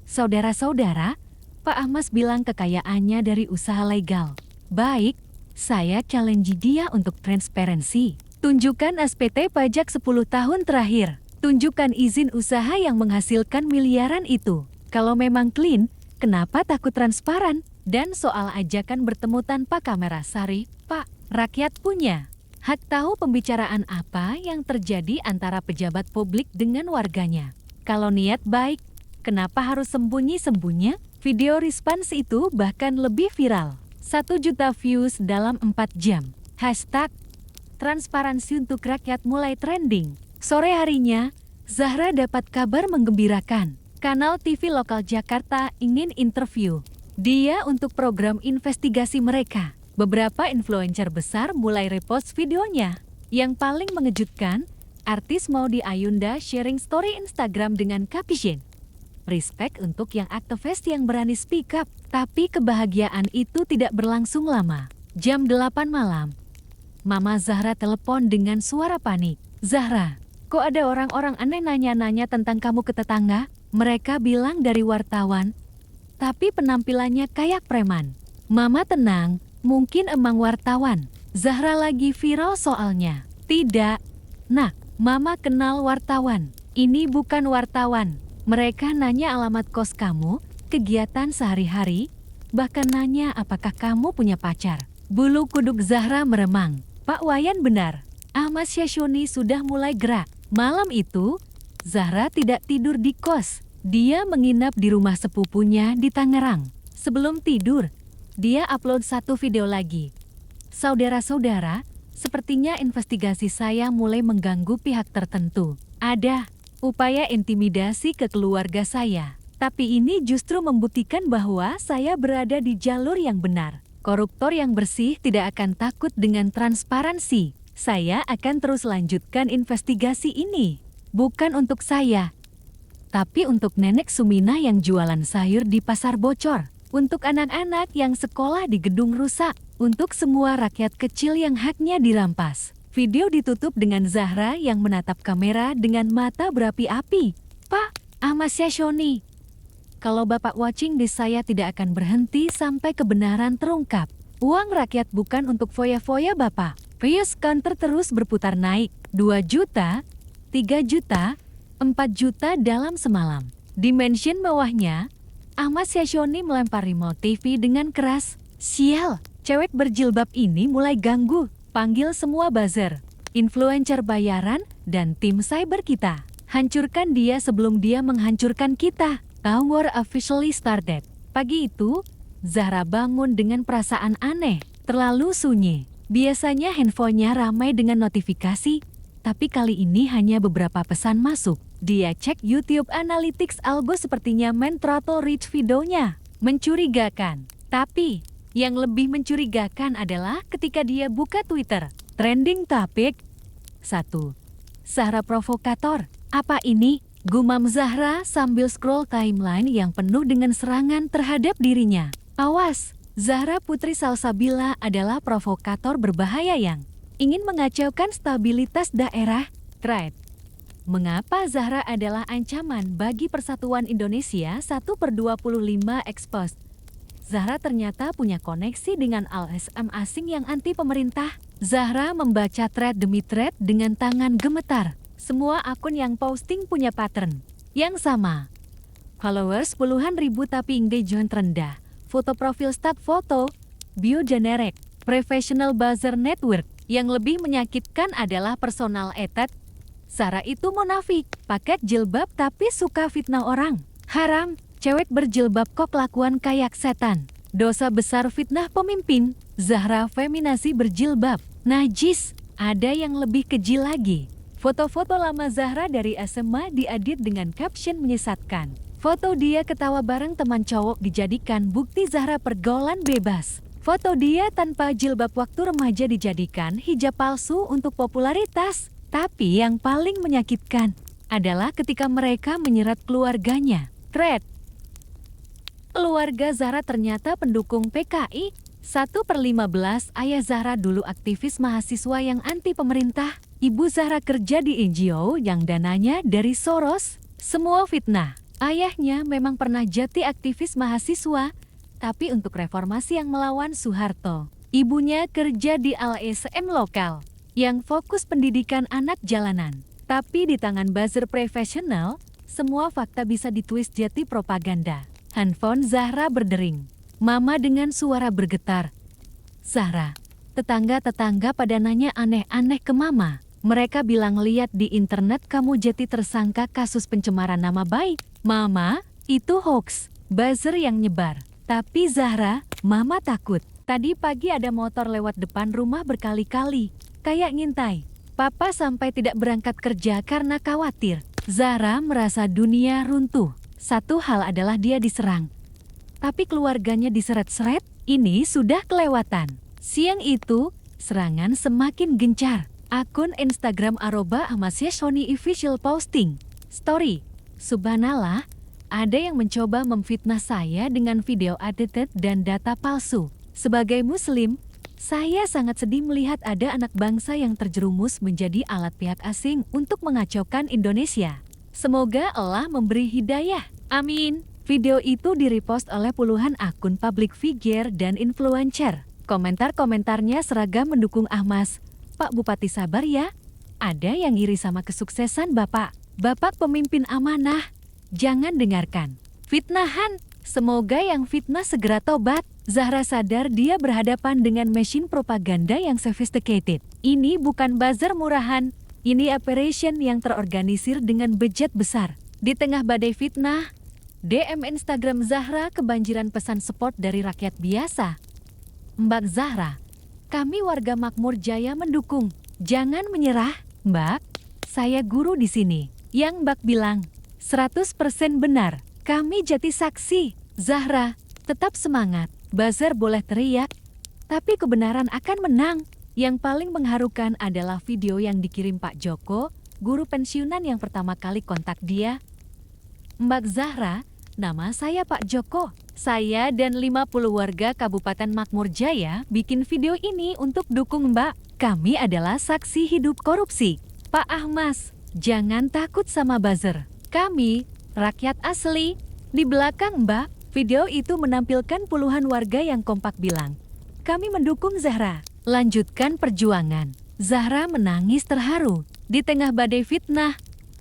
Saudara-saudara, Pak Ahmad bilang kekayaannya dari usaha legal. Baik, saya challenge dia untuk transparansi. Tunjukkan SPT pajak 10 tahun terakhir. Tunjukkan izin usaha yang menghasilkan miliaran itu. Kalau memang clean, kenapa takut transparan? Dan soal ajakan bertemu tanpa kamera Sari, Pak, rakyat punya hak tahu pembicaraan apa yang terjadi antara pejabat publik dengan warganya. Kalau niat baik, kenapa harus sembunyi-sembunyi? Video respons itu bahkan lebih viral. 1 juta views dalam 4 jam. Hashtag transparansi untuk rakyat mulai trending. Sore harinya, Zahra dapat kabar menggembirakan. Kanal TV lokal Jakarta ingin interview dia untuk program investigasi mereka. Beberapa influencer besar mulai repost videonya. Yang paling mengejutkan, artis Maudy Ayunda sharing story Instagram dengan caption. Respect untuk yang aktivis yang berani speak up. Tapi kebahagiaan itu tidak berlangsung lama. Jam 8 malam, Mama Zahra telepon dengan suara panik. Zahra, kok ada orang-orang aneh nanya-nanya tentang kamu ke tetangga? Mereka bilang dari wartawan. Tapi penampilannya kayak preman. Mama tenang, mungkin emang wartawan. Zahra lagi viral soalnya. Tidak. Nah, Mama kenal wartawan. Ini bukan wartawan. Mereka nanya alamat kos kamu, kegiatan sehari-hari, bahkan nanya apakah kamu punya pacar. Bulu kuduk Zahra meremang. Pak Wayan benar. Ahmad Syahshoni sudah mulai gerak. Malam itu, Zahra tidak tidur di kos. Dia menginap di rumah sepupunya di Tangerang. Sebelum tidur, dia upload 1 video lagi. Saudara-saudara, sepertinya investigasi saya mulai mengganggu pihak tertentu. Ada upaya intimidasi ke keluarga saya. Tapi ini justru membuktikan bahwa saya berada di jalur yang benar. Koruptor yang bersih tidak akan takut dengan transparansi. Saya akan terus lanjutkan investigasi ini. Bukan untuk saya, tapi untuk Nenek Sumina yang jualan sayur di pasar bocor. Untuk anak-anak yang sekolah di gedung rusak. Untuk semua rakyat kecil yang haknya dirampas. Video ditutup dengan Zahra yang menatap kamera dengan mata berapi-api. Pak, Ahmad Syahshoni. Kalau Bapak watching this, saya tidak akan berhenti sampai kebenaran terungkap. Uang rakyat bukan untuk foya-foya Bapak. Views counter terus berputar naik. 2 juta, 3 juta, 4 juta dalam semalam. Di mention bawahnya, Ahmad Syahshoni melempar remote TV dengan keras. Sial, cewek berjilbab ini mulai ganggu. Panggil semua buzzer, influencer bayaran, dan tim cyber kita. Hancurkan dia sebelum dia menghancurkan kita. Town War officially started. Pagi itu, Zahra bangun dengan perasaan aneh, terlalu sunyi. Biasanya handphonenya ramai dengan notifikasi, tapi kali ini hanya beberapa pesan masuk. Dia cek YouTube Analytics, algo sepertinya main throttle reach videonya. Mencurigakan. Tapi, yang lebih mencurigakan adalah ketika dia buka Twitter. Trending topik 1. Zahra provokator. Apa ini? Gumam Zahra sambil scroll timeline yang penuh dengan serangan terhadap dirinya. Awas, Zahra Putri Salsabila adalah provokator berbahaya yang ingin mengacaukan stabilitas daerah. Thread. Mengapa Zahra adalah ancaman bagi persatuan Indonesia 1/25 exposed? Zahra ternyata punya koneksi dengan LSM asing yang anti pemerintah. Zahra membaca thread demi thread dengan tangan gemetar. Semua akun yang posting punya pattern yang sama. Followers puluhan ribu tapi engagement rendah. Foto profil stat foto, bio generic, professional buzzer network. Yang lebih menyakitkan adalah personal attack. Zahra itu munafik, paket jilbab tapi suka fitnah orang. Haram, cewek berjilbab kok kelakuan kayak setan. Dosa besar fitnah pemimpin. Zahra feminasi berjilbab. Najis, ada yang lebih keji lagi. Foto-foto lama Zahra dari SMA diedit dengan caption menyesatkan. Foto dia ketawa bareng teman cowok dijadikan bukti Zahra pergaulan bebas. Foto dia tanpa jilbab waktu remaja dijadikan hijab palsu untuk popularitas. Tapi yang paling menyakitkan adalah ketika mereka menyerat keluarganya. Thread. Keluarga Zahra ternyata pendukung PKI. 1/15 ayah Zahra dulu aktivis mahasiswa yang anti pemerintah. Ibu Zahra kerja di NGO yang dananya dari Soros. Semua fitnah. Ayahnya memang pernah jadi aktivis mahasiswa, tapi untuk reformasi yang melawan Soeharto. Ibunya kerja di LSM lokal, yang fokus pendidikan anak jalanan. Tapi di tangan buzzer profesional, semua fakta bisa ditwist jadi propaganda. Handphone Zahra berdering. Mama dengan suara bergetar. Zahra, tetangga-tetangga pada nanya aneh-aneh ke Mama. Mereka bilang lihat di internet kamu jadi tersangka kasus pencemaran nama baik. Mama, itu hoax, buzzer yang nyebar. Tapi Zahra, Mama takut. Tadi pagi ada motor lewat depan rumah berkali-kali. Kayak ngintai. Papa sampai tidak berangkat kerja karena khawatir. Zahra merasa dunia runtuh. Satu hal adalah dia diserang. Tapi keluarganya diseret-seret, ini sudah kelewatan. Siang itu, serangan semakin gencar. Akun Instagram @ahmadsyahshoni official posting. Story. Subhanallah, ada yang mencoba memfitnah saya dengan video edited dan data palsu. Sebagai muslim, saya sangat sedih melihat ada anak bangsa yang terjerumus menjadi alat pihak asing untuk mengacaukan Indonesia. Semoga Allah memberi hidayah. Amin. Video itu direpost oleh puluhan akun public figure dan influencer. Komentar-komentarnya seragam mendukung Ahmas. Pak Bupati sabar ya. Ada yang iri sama kesuksesan Bapak. Bapak pemimpin amanah. Jangan dengarkan fitnahan. Semoga yang fitnah segera tobat. Zahra sadar dia berhadapan dengan mesin propaganda yang sophisticated. Ini bukan buzzer murahan. Ini operation yang terorganisir dengan budget besar. Di tengah badai fitnah, DM Instagram Zahra kebanjiran pesan support dari rakyat biasa. Mbak Zahra, kami warga Makmur Jaya mendukung. Jangan menyerah, Mbak. Saya guru di sini. Yang Mbak bilang, 100% benar. Kami jadi saksi. Zahra, tetap semangat. Buzzer boleh teriak, tapi kebenaran akan menang. Yang paling mengharukan adalah video yang dikirim Pak Joko, guru pensiunan yang pertama kali kontak dia. Mbak Zahra, nama saya Pak Joko. Saya dan 50 warga Kabupaten Makmur Jaya bikin video ini untuk dukung Mbak. Kami adalah saksi hidup korupsi. Pak Ahmas, jangan takut sama buzzer. Kami, rakyat asli. Di belakang Mbak, video itu menampilkan puluhan warga yang kompak bilang, "Kami mendukung Zahra. Lanjutkan perjuangan." Zahra menangis terharu. Di tengah badai fitnah,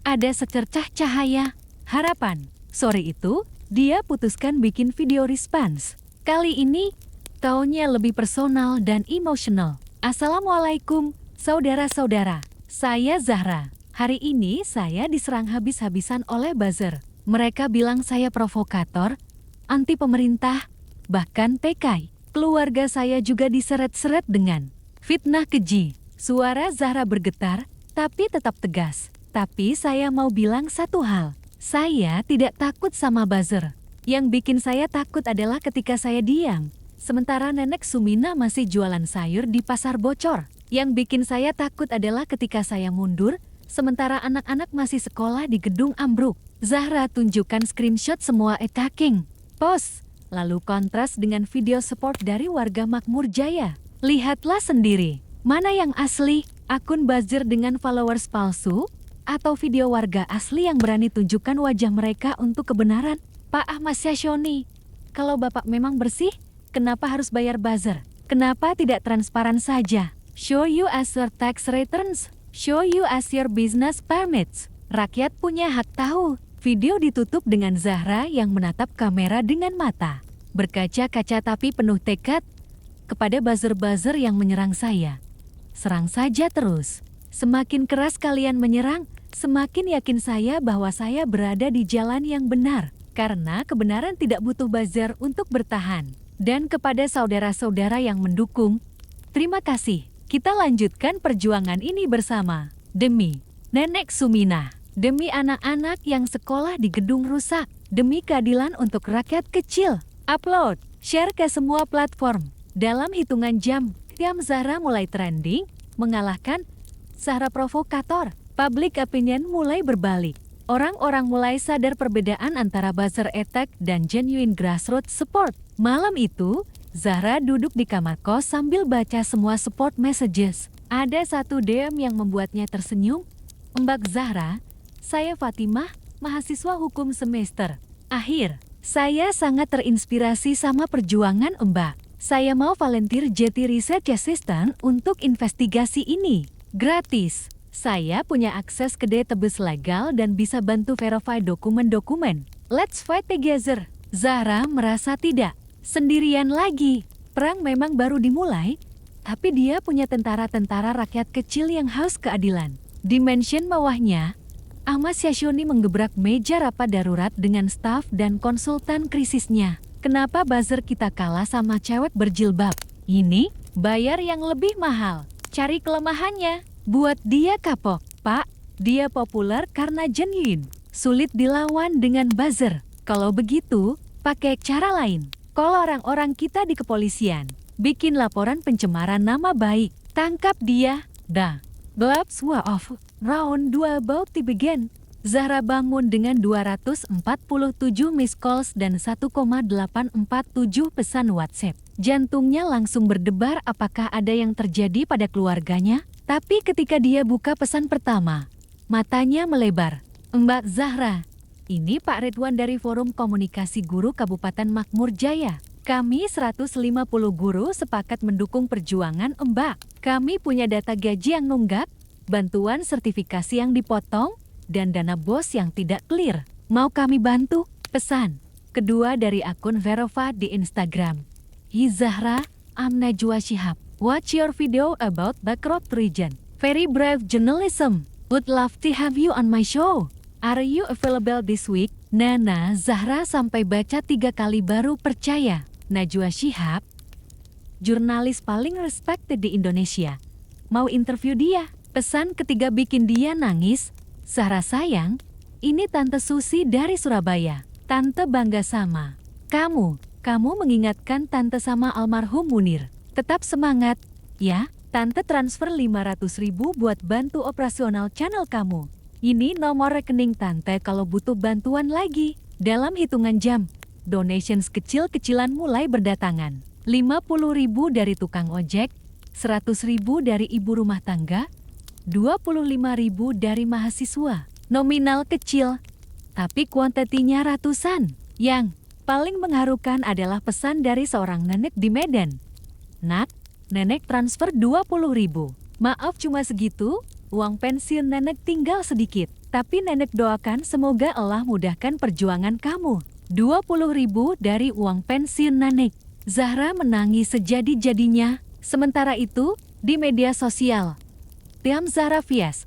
ada secercah cahaya harapan. Sore itu, dia putuskan bikin video response. Kali ini, taunya lebih personal dan emosional. Assalamualaikum, saudara-saudara. Saya Zahra. Hari ini saya diserang habis-habisan oleh buzzer. Mereka bilang saya provokator, anti pemerintah, bahkan PKI. Keluarga saya juga diseret-seret dengan fitnah keji. Suara Zahra bergetar, tapi tetap tegas. Tapi saya mau bilang satu hal. Saya tidak takut sama buzzer. Yang bikin saya takut adalah ketika saya diam. Sementara nenek Sumina masih jualan sayur di pasar bocor. Yang bikin saya takut adalah ketika saya mundur, sementara anak-anak masih sekolah di gedung ambruk. Zahra tunjukkan screenshot semua attacking post, lalu kontras dengan video support dari warga Makmur Jaya. Lihatlah sendiri. Mana yang asli, akun buzzer dengan followers palsu, atau video warga asli yang berani tunjukkan wajah mereka untuk kebenaran? Pak Ahmad Syashoni, kalau Bapak memang bersih, kenapa harus bayar buzzer? Kenapa tidak transparan saja? Show you as your tax returns, show you as your business permits. Rakyat punya hak tahu. Video ditutup dengan Zahra yang menatap kamera dengan mata berkaca-kaca tapi penuh tekad kepada buzzer-buzzer yang menyerang saya. Serang saja terus. Semakin keras kalian menyerang, semakin yakin saya bahwa saya berada di jalan yang benar. Karena kebenaran tidak butuh buzzer untuk bertahan. Dan kepada saudara-saudara yang mendukung, terima kasih. Kita lanjutkan perjuangan ini bersama. Demi Nenek Sumina. Demi anak-anak yang sekolah di gedung rusak. Demi keadilan untuk rakyat kecil. Upload, share ke semua platform. Dalam hitungan jam, Zahra mulai trending, mengalahkan Zahra provokator. Public opinion mulai berbalik. Orang-orang mulai sadar perbedaan antara buzzer attack dan genuine grassroots support. Malam itu, Zahra duduk di kamar kos sambil baca semua support messages. Ada satu DM yang membuatnya tersenyum. Mbak Zahra, saya Fatimah, mahasiswa hukum semester akhir. Saya sangat terinspirasi sama perjuangan Mbak. Saya mau volunteer jadi research assistant untuk investigasi ini. Gratis. Saya punya akses ke database legal dan bisa bantu verify dokumen-dokumen. Let's fight together. Zahra merasa tidak sendirian lagi. Perang memang baru dimulai, tapi dia punya tentara-tentara rakyat kecil yang haus keadilan. Di mention bawahnya, Ahmad Syashoni menggebrak meja rapat darurat dengan staf dan konsultan krisisnya. Kenapa buzzer kita kalah sama cewek berjilbab? Ini bayar yang lebih mahal. Cari kelemahannya, buat dia kapok. Pak, dia populer karena genuine. Sulit dilawan dengan buzzer. Kalau begitu, pakai cara lain. Kalau orang-orang kita di kepolisian, bikin laporan pencemaran nama baik. Tangkap dia, dah. Gloves were off. Round 2 about to begin. Zahra bangun dengan 247 miss calls dan 1,847 pesan WhatsApp. Jantungnya langsung berdebar apakah ada yang terjadi pada keluarganya. Tapi ketika dia buka pesan pertama, matanya melebar. Mbak Zahra, ini Pak Ridwan dari Forum Komunikasi Guru Kabupaten Makmur Jaya. Kami 150 guru sepakat mendukung perjuangan Mbak. Kami punya data gaji yang nunggak, bantuan sertifikasi yang dipotong, dan dana bos yang tidak clear. Mau kami bantu? Pesan kedua dari akun verified di Instagram. Hi Zahra, I'm Najwa Shihab. Watch your video about Bakrot region. Very brave journalism. Would love to have you on my show. Are you available this week? Nana Zahra sampai baca 3 kali baru percaya. Najwa Shihab, jurnalis paling respected di Indonesia. Mau interview dia. Pesan ketiga bikin dia nangis. Zahra sayang, ini Tante Susi dari Surabaya. Tante bangga sama kamu. Kamu mengingatkan Tante sama almarhum Munir. Tetap semangat, ya. Tante transfer 500.000 buat bantu operasional channel kamu. Ini nomor rekening Tante kalau butuh bantuan lagi. Dalam hitungan jam, donations kecil-kecilan mulai berdatangan. 50.000 dari tukang ojek, 100.000 dari ibu rumah tangga, 25.000 dari mahasiswa. Nominal kecil, tapi kuantitinya ratusan. Yang paling mengharukan adalah pesan dari seorang nenek di Medan. Nak, nenek transfer 20.000. Maaf cuma segitu, uang pensiun nenek tinggal sedikit. Tapi nenek doakan semoga Allah mudahkan perjuangan kamu. 20.000 dari uang pensiun nenek. Zahra menangis sejadi-jadinya. Sementara itu, di media sosial, Tiam Zahra Fias,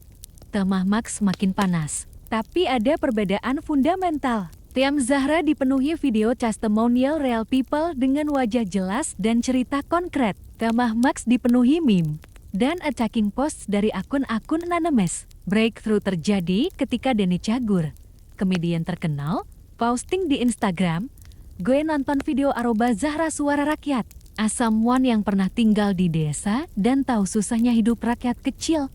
Temah Max makin panas. Tapi ada perbedaan fundamental. Tiam Zahra dipenuhi video testimonial real people dengan wajah jelas dan cerita konkret. Temah Max dipenuhi meme dan attacking posts dari akun-akun anonymous. Breakthrough terjadi ketika Denny Cagur, komedian terkenal, posting di Instagram, "Gue nonton video arroba Zahra Suara Rakyat. Someone yang pernah tinggal di desa dan tahu susahnya hidup rakyat kecil.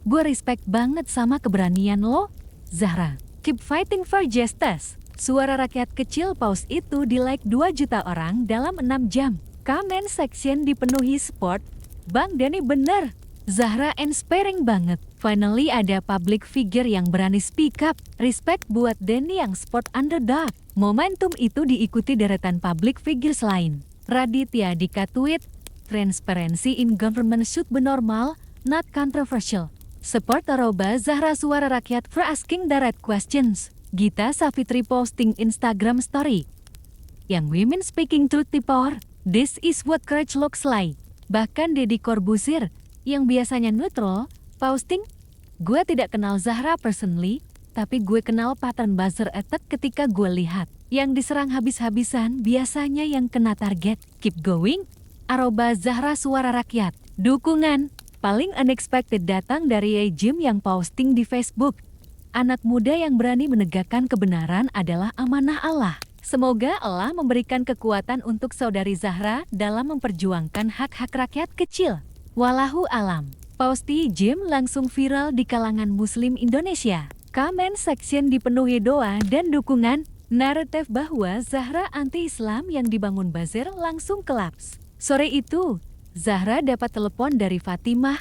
Gue respect banget sama keberanian lo, Zahra. Keep fighting for justice." Suara Rakyat Kecil post itu di-like 2 juta orang dalam 6 jam. Comment section dipenuhi support. Bang Denny bener. Zahra inspiring banget. Finally ada public figure yang berani speak up. Respect buat Denny yang sport underdog. Momentum itu diikuti deretan public figures lain. Raditya Dika tweet, "Transparency in government should be normal, not controversial. Support arroba Zahra Suara Rakyat for asking the right questions." Gita Savitri posting Instagram story. "Young women speaking truth to power. This is what courage looks like." Bahkan Deddy Corbuzier yang biasanya neutral, posting, "Gue tidak kenal Zahra personally, tapi gue kenal pattern buzzer attack ketika gue lihat. Yang diserang habis-habisan biasanya yang kena target. Keep going." Arroba Zahra Suara Rakyat. Dukungan paling unexpected datang dari Jim yang posting di Facebook. "Anak muda yang berani menegakkan kebenaran adalah amanah Allah. Semoga Allah memberikan kekuatan untuk saudari Zahra dalam memperjuangkan hak-hak rakyat kecil. Wallahu alam." Posti Jim langsung viral di kalangan Muslim Indonesia. Comment section dipenuhi doa dan dukungan. Naratif bahwa Zahra anti-Islam yang dibangun buzzer langsung kolaps. Sore itu, Zahra dapat telepon dari Fatimah,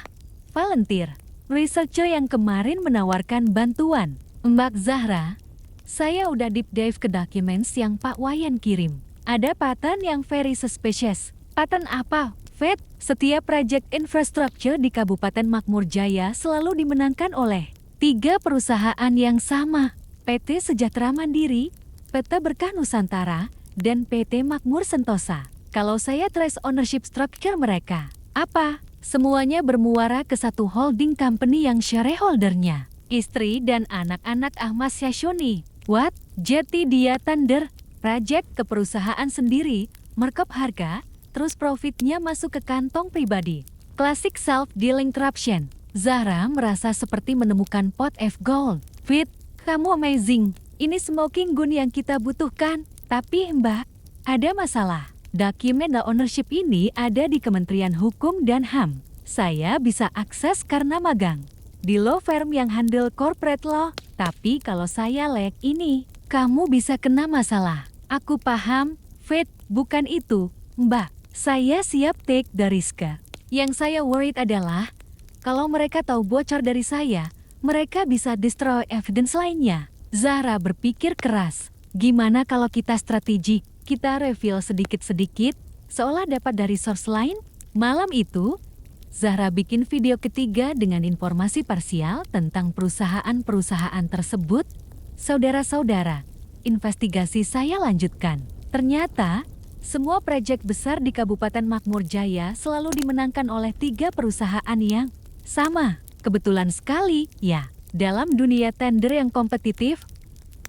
volunteer, researcher yang kemarin menawarkan bantuan. "Mbak Zahra, saya udah deep dive ke documents yang Pak Wayan kirim. Ada pattern yang very suspicious." "Pattern apa, Fet?" "Setiap proyek infrastruktur di Kabupaten Makmur Jaya selalu dimenangkan oleh 3 perusahaan yang sama. PT Sejahtera Mandiri, PT Berkah Nusantara, dan PT Makmur Sentosa. Kalau saya trace ownership structure mereka, apa? Semuanya bermuara ke satu holding company yang shareholdernya istri dan anak-anak Ahmad Syashoni. What? Jadi dia tender project ke perusahaan sendiri, markup harga, terus profitnya masuk ke kantong pribadi. Classic self-dealing corruption." Zahra merasa seperti menemukan pot of gold. "Fit, kamu amazing. Ini smoking gun yang kita butuhkan. Tapi Mbak, ada masalah. Dokumen ownership ini ada di Kementerian Hukum dan HAM. Saya bisa akses karena magang di law firm yang handle corporate law. Tapi kalau saya lek ini, kamu bisa kena masalah." "Aku paham, Fit, bukan itu, Mbak. Saya siap take the risk. Yang saya worried adalah, kalau mereka tahu bocor dari saya, mereka bisa destroy evidence lainnya." Zahra berpikir keras. Gimana kalau kita strategi? Kita reveal sedikit-sedikit, seolah dapat dari source lain? Malam itu, Zahra bikin video ketiga dengan informasi parsial tentang perusahaan-perusahaan tersebut. Saudara-saudara, investigasi saya lanjutkan. Ternyata, semua proyek besar di Kabupaten Makmur Jaya selalu dimenangkan oleh 3 perusahaan yang sama. Kebetulan sekali, ya, dalam dunia tender yang kompetitif,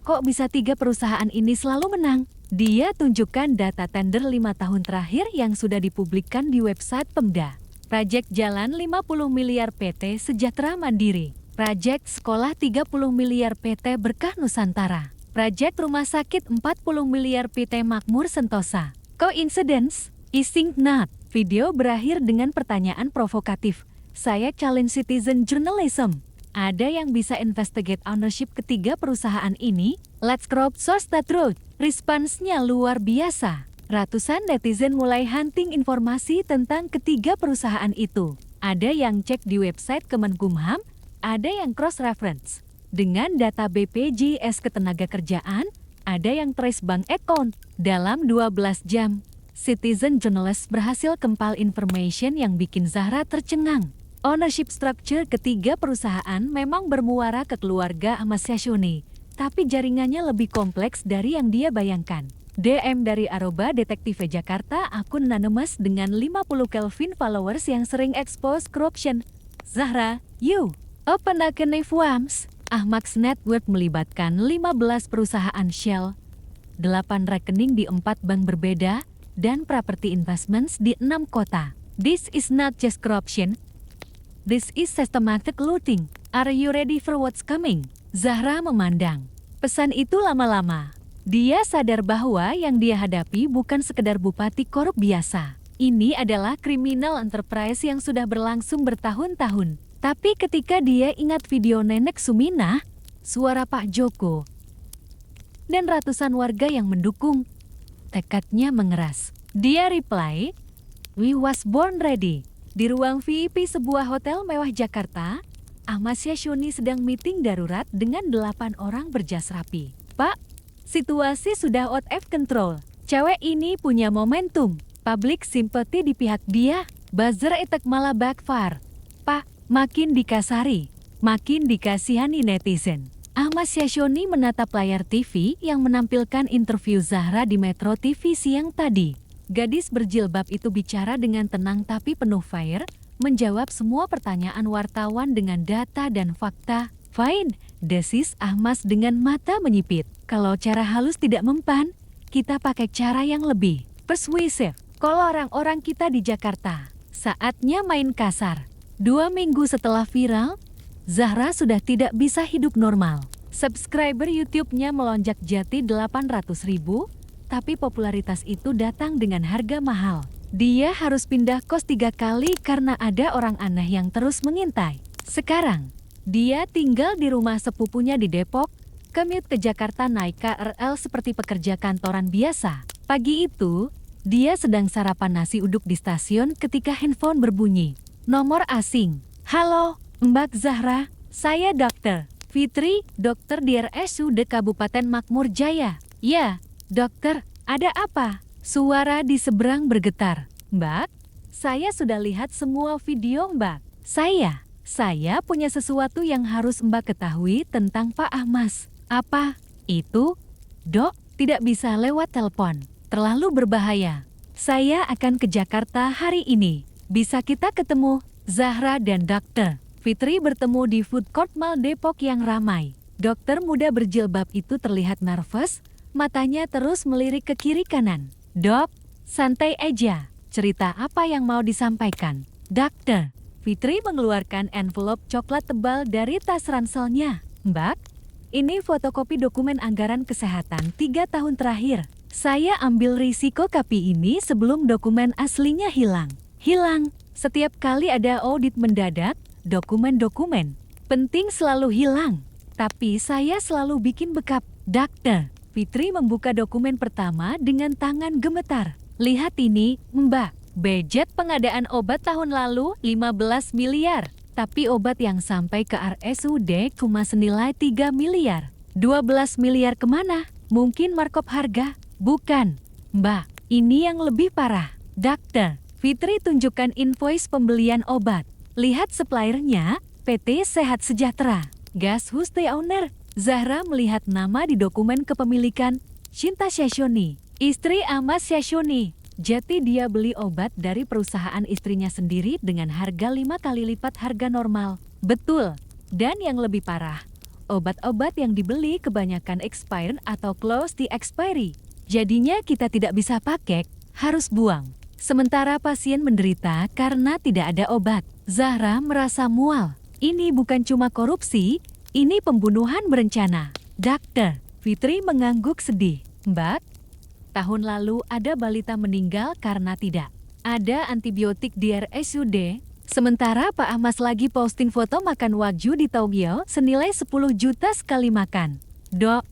kok bisa 3 perusahaan ini selalu menang? Dia tunjukkan data tender 5 tahun terakhir yang sudah dipublikkan di website Pemda. Proyek jalan 50 miliar PT Sejahtera Mandiri. Proyek sekolah 30 miliar PT Berkah Nusantara. Proyek rumah sakit 40 miliar PT Makmur Sentosa. Coincidence? I think not. Video berakhir dengan pertanyaan provokatif. Saya challenge citizen journalism. Ada yang bisa investigate ownership ketiga perusahaan ini? Let's crowdsource the truth. Responsnya luar biasa. Ratusan netizen mulai hunting informasi tentang ketiga perusahaan itu. Ada yang cek di website Kemenkumham, ada yang cross-reference dengan data BPJS Ketenagakerjaan, ada yang trace bank account. Dalam 12 jam, Citizen Journalist berhasil compile information yang bikin Zahra tercengang. Ownership structure ketiga perusahaan memang bermuara ke keluarga Ahmad Syahshuni, tapi jaringannya lebih kompleks dari yang dia bayangkan. DM dari @detektive Jakarta, akun anonymous dengan 50 Kelvin followers yang sering expose corruption. Zahra, you open account FWAMS. Ahmad's net worth melibatkan 15 perusahaan Shell, 8 rekening di 4 bank berbeda, dan property investments di 6 kota. This is not just corruption. This is systematic looting. Are you ready for what's coming? Zahra memandang pesan itu lama-lama. Dia sadar bahwa yang dia hadapi bukan sekedar bupati korup biasa. Ini adalah criminal enterprise yang sudah berlangsung bertahun-tahun. Tapi ketika dia ingat video Nenek Suminah, suara Pak Joko, dan ratusan warga yang mendukung, tekadnya mengeras. Dia reply, "We was born ready." Di ruang VIP sebuah hotel mewah Jakarta, Ahmad Syahshuni sedang meeting darurat dengan 8 orang berjas rapi. "Pak, situasi sudah out of control. Cewek ini punya momentum. Public sympathy di pihak dia. Buzzer attack malah backfire. Pak, makin dikasari, makin dikasihani netizen." Ahmad Syahshuni menatap layar TV yang menampilkan interview Zahra di Metro TV siang tadi. Gadis berjilbab itu bicara dengan tenang tapi penuh fire, menjawab semua pertanyaan wartawan dengan data dan fakta. "Fine," desis Ahmad dengan mata menyipit. "Kalau cara halus tidak mempan, kita pakai cara yang lebih persuasif. Kalau orang-orang kita di Jakarta, saatnya main kasar." 2 minggu setelah viral, Zahra sudah tidak bisa hidup normal. Subscriber YouTube-nya melonjak jati 800.000, tapi popularitas itu datang dengan harga mahal. Dia harus pindah kos 3 kali karena ada orang aneh yang terus mengintai. Sekarang, dia tinggal di rumah sepupunya di Depok, commute ke Jakarta naik KRL seperti pekerja kantoran biasa. Pagi itu, dia sedang sarapan nasi uduk di stasiun ketika handphone berbunyi. Nomor asing. "Halo, Mbak Zahra, saya Dokter Fitri, dokter di RSUD Kabupaten Makmur Jaya." "Ya, dokter, ada apa?" Suara di seberang bergetar. "Mbak, saya sudah lihat semua video Mbak. Saya punya sesuatu yang harus Mbak ketahui tentang Pak Ahmad." "Apa itu?" "Dok, tidak bisa lewat telepon. Terlalu berbahaya. Saya akan ke Jakarta hari ini. Bisa kita ketemu?" Zahra dan Dokter Fitri bertemu di food court Mall Depok yang ramai. Dokter muda berjilbab itu terlihat nervous, matanya terus melirik ke kiri kanan. "Dok, santai aja. Cerita apa yang mau disampaikan?" Dokter Fitri mengeluarkan envelope coklat tebal dari tas ranselnya. "Mbak, ini fotokopi dokumen anggaran kesehatan 3 tahun terakhir. Saya ambil risiko kopi ini sebelum dokumen aslinya hilang. Setiap kali ada audit mendadak, dokumen-dokumen penting selalu hilang. Tapi saya selalu bikin backup." Dokter Fitri membuka dokumen pertama dengan tangan gemetar. "Lihat ini, Mbak. Budget pengadaan obat tahun lalu 15 miliar. Tapi obat yang sampai ke RSUD cuma senilai 3 miliar. 12 miliar kemana? Mungkin markup harga?" "Bukan, Mbak. Ini yang lebih parah." Dokter Fitri tunjukkan invoice pembelian obat. "Lihat suppliernya, PT Sehat Sejahtera. Gas who's the owner?" Zahra melihat nama di dokumen kepemilikan, Shinta Syahshuni, istri Ahmad Syahshuni. Jadi dia beli obat dari perusahaan istrinya sendiri dengan harga 5 kali lipat harga normal. Betul. Dan yang lebih parah, obat-obat yang dibeli kebanyakan expired atau close the expiry. Jadinya kita tidak bisa pakai, harus buang. Sementara pasien menderita karena tidak ada obat. Zahra merasa mual. Ini bukan cuma korupsi, ini pembunuhan berencana. Dokter Fitri mengangguk sedih. "Mbak, tahun lalu ada balita meninggal karena tidak ada antibiotik di RSUD. Sementara Pak Ahmad lagi posting foto makan wagyu di Tokyo senilai 10 juta sekali makan." "Dok,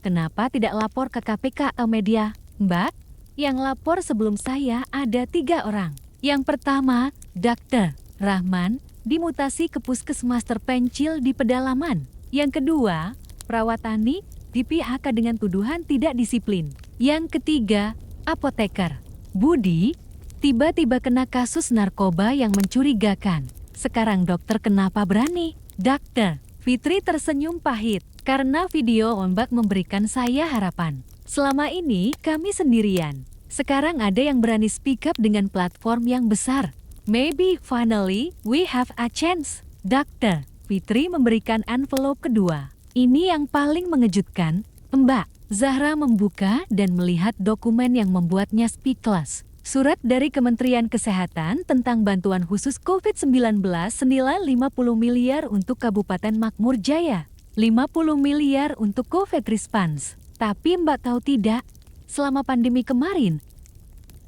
Kenapa tidak lapor ke KPK atau media? Mbak, yang lapor sebelum saya ada 3 orang. Yang pertama, Dr. Rahman, dimutasi ke Puskesmas terpencil di pedalaman. Yang kedua, perawat Tani, di PHK dengan tuduhan tidak disiplin. Yang ketiga, apoteker Budi, tiba-tiba kena kasus narkoba yang mencurigakan. Sekarang dokter kenapa berani? Dokter, Fitri tersenyum pahit. Karena video Ombak memberikan saya harapan. Selama ini kami sendirian. Sekarang ada yang berani speak up dengan platform yang besar. Maybe finally we have a chance. Dokter, Fitri memberikan envelope kedua. Ini yang paling mengejutkan. Mbak Zahra membuka dan melihat dokumen yang membuatnya speechless. Surat dari Kementerian Kesehatan tentang bantuan khusus COVID-19 senilai 50 miliar untuk Kabupaten Makmur Jaya. 50 miliar untuk COVID response. Tapi Mbak tahu tidak, selama pandemi kemarin,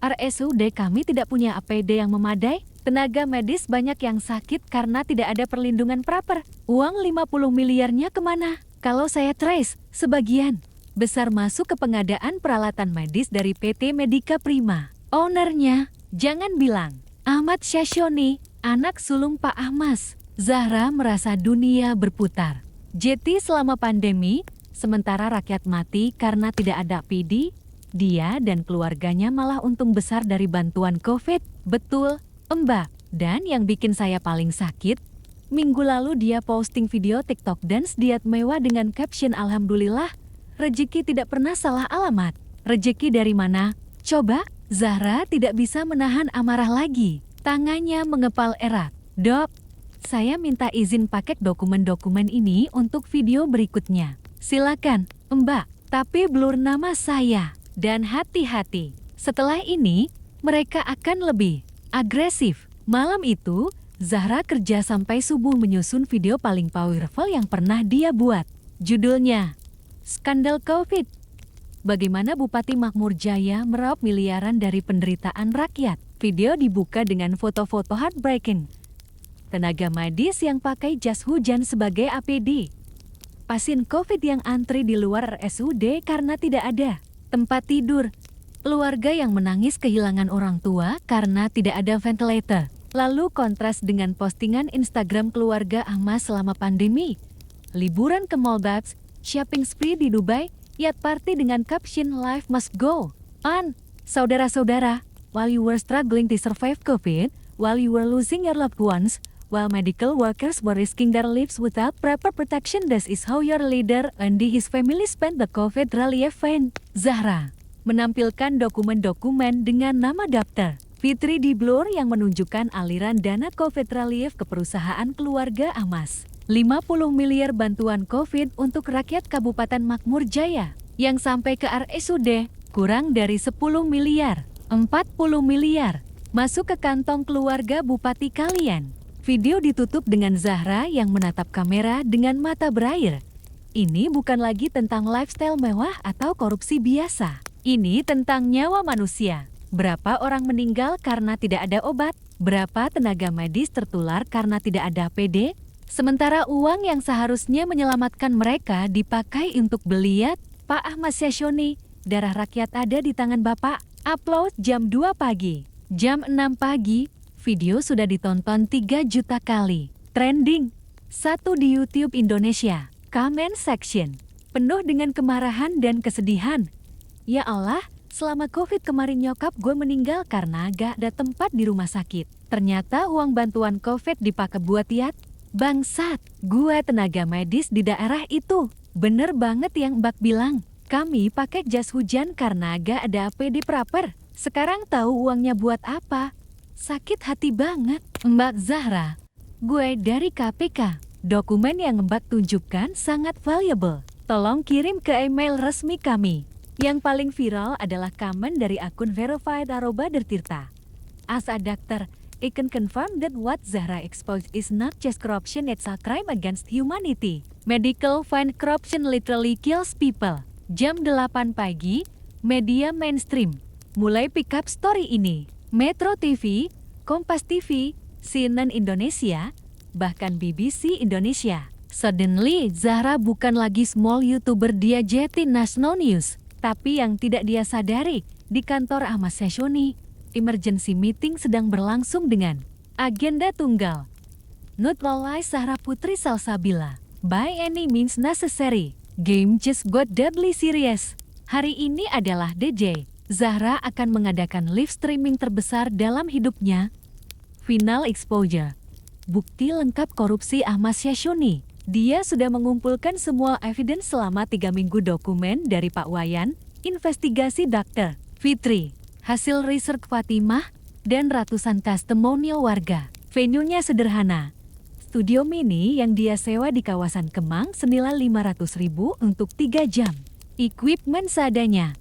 RSUD kami tidak punya APD yang memadai. Tenaga medis banyak yang sakit karena tidak ada perlindungan proper. Uang 50 miliarnya kemana? Kalau saya trace, sebagian besar masuk ke pengadaan peralatan medis dari PT Medika Prima. Ownernya, jangan bilang, Ahmad Syashoni, anak sulung Pak Ahmas. Zahra merasa dunia berputar. Jeti selama pandemi, sementara rakyat mati karena tidak ada PD, dia dan keluarganya malah untung besar dari bantuan COVID. Betul, Mbak. Dan yang bikin saya paling sakit, minggu lalu dia posting video TikTok dance diet mewah dengan caption Alhamdulillah, rezeki tidak pernah salah alamat. Rezeki dari mana? Coba, Zahra tidak bisa menahan amarah lagi. Tangannya mengepal erat. Dok, saya minta izin pakai dokumen-dokumen ini untuk video berikutnya. Silakan, Mbak, tapi blur nama saya. Dan hati-hati, setelah ini, mereka akan lebih agresif. Malam itu, Zahra kerja sampai subuh menyusun video paling powerful yang pernah dia buat. Judulnya, Skandal COVID. Bagaimana Bupati Makmur Jaya meraup miliaran dari penderitaan rakyat. Video dibuka dengan foto-foto heartbreaking. Tenaga medis yang pakai jas hujan sebagai APD. Pasien COVID yang antri di luar RSUD karena tidak ada tempat tidur. Keluarga yang menangis kehilangan orang tua karena tidak ada ventilator. Lalu kontras dengan postingan Instagram keluarga Ahmad selama pandemi. Liburan ke Maldives, shopping spree di Dubai, yacht party dengan caption Life Must Go On. Saudara-saudara, while you were struggling to survive COVID, while you were losing your loved ones, while medical workers were risking their lives without proper protection, this is how your leader and his family spent the COVID relief fund. Zahra menampilkan dokumen-dokumen dengan nama daftar Fitri di blur yang menunjukkan aliran dana COVID relief ke perusahaan keluarga Ahmas. 50 miliar bantuan COVID untuk rakyat Kabupaten Makmur Jaya yang sampai ke RSUD kurang dari 10 miliar, 40 miliar masuk ke kantong keluarga bupati kalian. Video ditutup dengan Zahra yang menatap kamera dengan mata berair. Ini bukan lagi tentang lifestyle mewah atau korupsi biasa. Ini tentang nyawa manusia. Berapa orang meninggal karena tidak ada obat? Berapa tenaga medis tertular karena tidak ada APD? Sementara uang yang seharusnya menyelamatkan mereka dipakai untuk beliat. Pak Ahmad Syashoni, darah rakyat ada di tangan Bapak. Upload jam 2 pagi. Jam 6 pagi, video sudah ditonton 3 juta kali. Trending 1 di YouTube Indonesia. Comment section penuh dengan kemarahan dan kesedihan. Ya Allah, selama COVID kemarin nyokap gue meninggal karena gak ada tempat di rumah sakit. Ternyata uang bantuan COVID dipakai buat yacht. Bangsat, gue tenaga medis di daerah itu. Bener banget yang Mbak bilang. Kami pakai jas hujan karena gak ada APD proper. Sekarang tahu uangnya buat apa. Sakit hati banget. Mbak Zahra, gue dari KPK. Dokumen yang Mbak tunjukkan sangat valuable. Tolong kirim ke email resmi kami. Yang paling viral adalah komen dari akun verified @dertirta. As a doctor, I can confirm that what Zahra exposed is not just corruption, it's a crime against humanity. Medical fund corruption literally kills people. Jam 8 pagi, media mainstream mulai pick up story ini. Metro TV, Kompas TV, CNN Indonesia, bahkan BBC Indonesia. Suddenly, Zahra bukan lagi small YouTuber dia jadi national news. Tapi yang tidak dia sadari, di kantor Ahmad Syahshoni, emergency meeting sedang berlangsung dengan agenda tunggal. Neutralize Zahra Putri Salsabila. By any means necessary. Game just got deadly serious. Hari ini adalah DJ. Zahra akan mengadakan live streaming terbesar dalam hidupnya. Final exposure. Bukti lengkap korupsi Ahmad Syahshoni. Dia sudah mengumpulkan semua evidence selama 3 minggu dokumen dari Pak Wayan, investigasi Dr. Fitri, hasil research Fatimah, dan ratusan testimonial warga. Venue-nya sederhana. Studio mini yang dia sewa di kawasan Kemang senilai 500.000 untuk 3 jam. Equipment seadanya.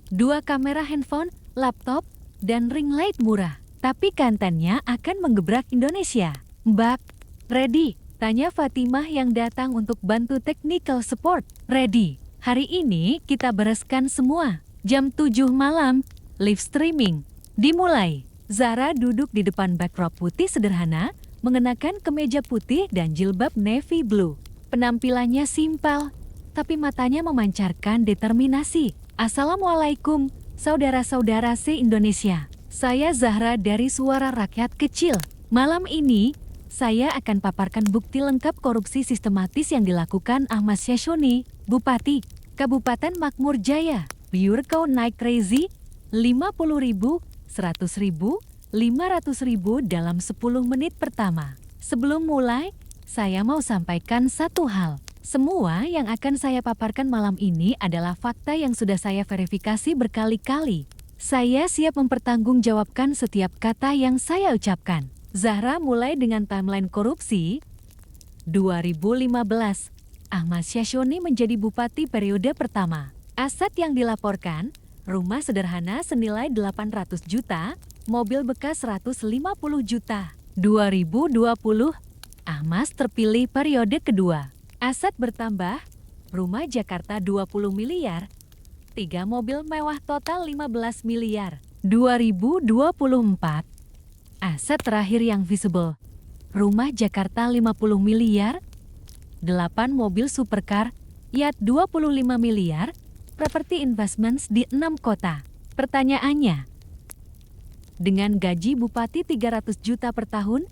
2 kamera handphone, laptop, dan ring light murah. Tapi kontennya akan menggebrak Indonesia. Mbak, ready? Tanya Fatimah yang datang untuk bantu technical support. Ready. Hari ini kita bereskan semua. Jam 7 malam, live streaming. Dimulai. Zahra duduk di depan backdrop putih sederhana, mengenakan kemeja putih dan jilbab navy blue. Penampilannya simpel, tapi matanya memancarkan determinasi. Assalamualaikum, saudara-saudara se-Indonesia. Saya Zahra dari Suara Rakyat Kecil. Malam ini, saya akan paparkan bukti lengkap korupsi sistematis yang dilakukan Ahmad Syahshoni, Bupati, Kabupaten Makmur Jaya. Viewer count naik crazy, 50.000, 100.000, 500.000 dalam 10 menit pertama. Sebelum mulai, saya mau sampaikan satu hal. Semua yang akan saya paparkan malam ini adalah fakta yang sudah saya verifikasi berkali-kali. Saya siap mempertanggungjawabkan setiap kata yang saya ucapkan. Zahra mulai dengan timeline korupsi. 2015, Ahmad Syahshoni menjadi bupati periode pertama. Aset yang dilaporkan, rumah sederhana senilai 800 juta, mobil bekas 150 juta. 2020, Ahmad terpilih periode kedua. Aset bertambah, rumah Jakarta 20 miliar, 3 mobil mewah total 15 miliar. 2024, aset terakhir yang visible, rumah Jakarta 50 miliar, 8 mobil supercar, yacht 25 miliar, property investments di 6 kota. Pertanyaannya, dengan gaji bupati 300 juta per tahun,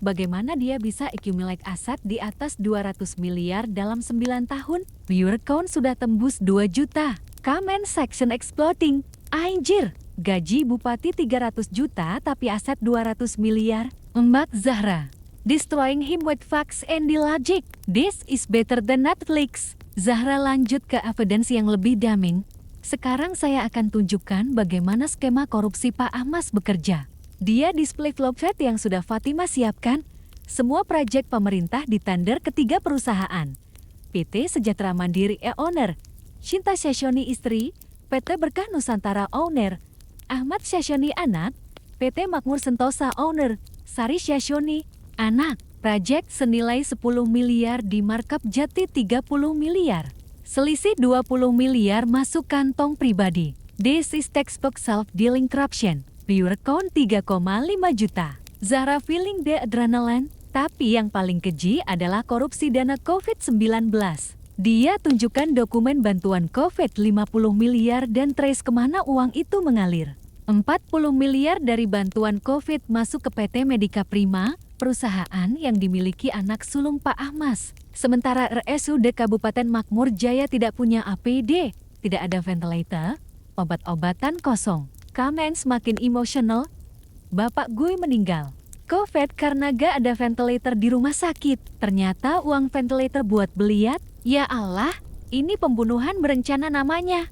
bagaimana dia bisa accumulate aset di atas 200 miliar dalam 9 tahun? Viewer count sudah tembus 2 juta. Comment section exploding. Anjir, gaji bupati 300 juta tapi aset 200 miliar. Mbak Zahra, destroying him with facts and the logic. This is better than Netflix. Zahra lanjut ke evidence yang lebih damning. Sekarang saya akan tunjukkan bagaimana skema korupsi Pak Ahmad bekerja. Dia display flowchart yang sudah Fatimah siapkan. Semua proyek pemerintah ditender ketiga perusahaan. PT Sejahtera Mandiri Owner, Shinta Syahshoni Istri, PT Berkah Nusantara Owner, Ahmad Syahshoni Anak, PT Makmur Sentosa Owner, Sari Syahshoni Anak. Proyek senilai 10 miliar di markup jati 30 miliar. Selisih 20 miliar masuk kantong pribadi. This is textbook self-dealing corruption. Viewer count 3,5 juta. Zahra feeling the adrenaline, tapi yang paling keji adalah korupsi dana COVID-19. Dia tunjukkan dokumen bantuan COVID 50 miliar dan trace kemana uang itu mengalir. 40 miliar dari bantuan COVID masuk ke PT Medika Prima, perusahaan yang dimiliki anak sulung Pak Ahmad. Sementara RSUD Kabupaten Makmur Jaya tidak punya APD, tidak ada ventilator, obat-obatan kosong. Comment semakin emosional. Bapak gue meninggal COVID karena gak ada ventilator di rumah sakit. Ternyata uang ventilator buat beliat. Ya Allah, ini pembunuhan berencana namanya.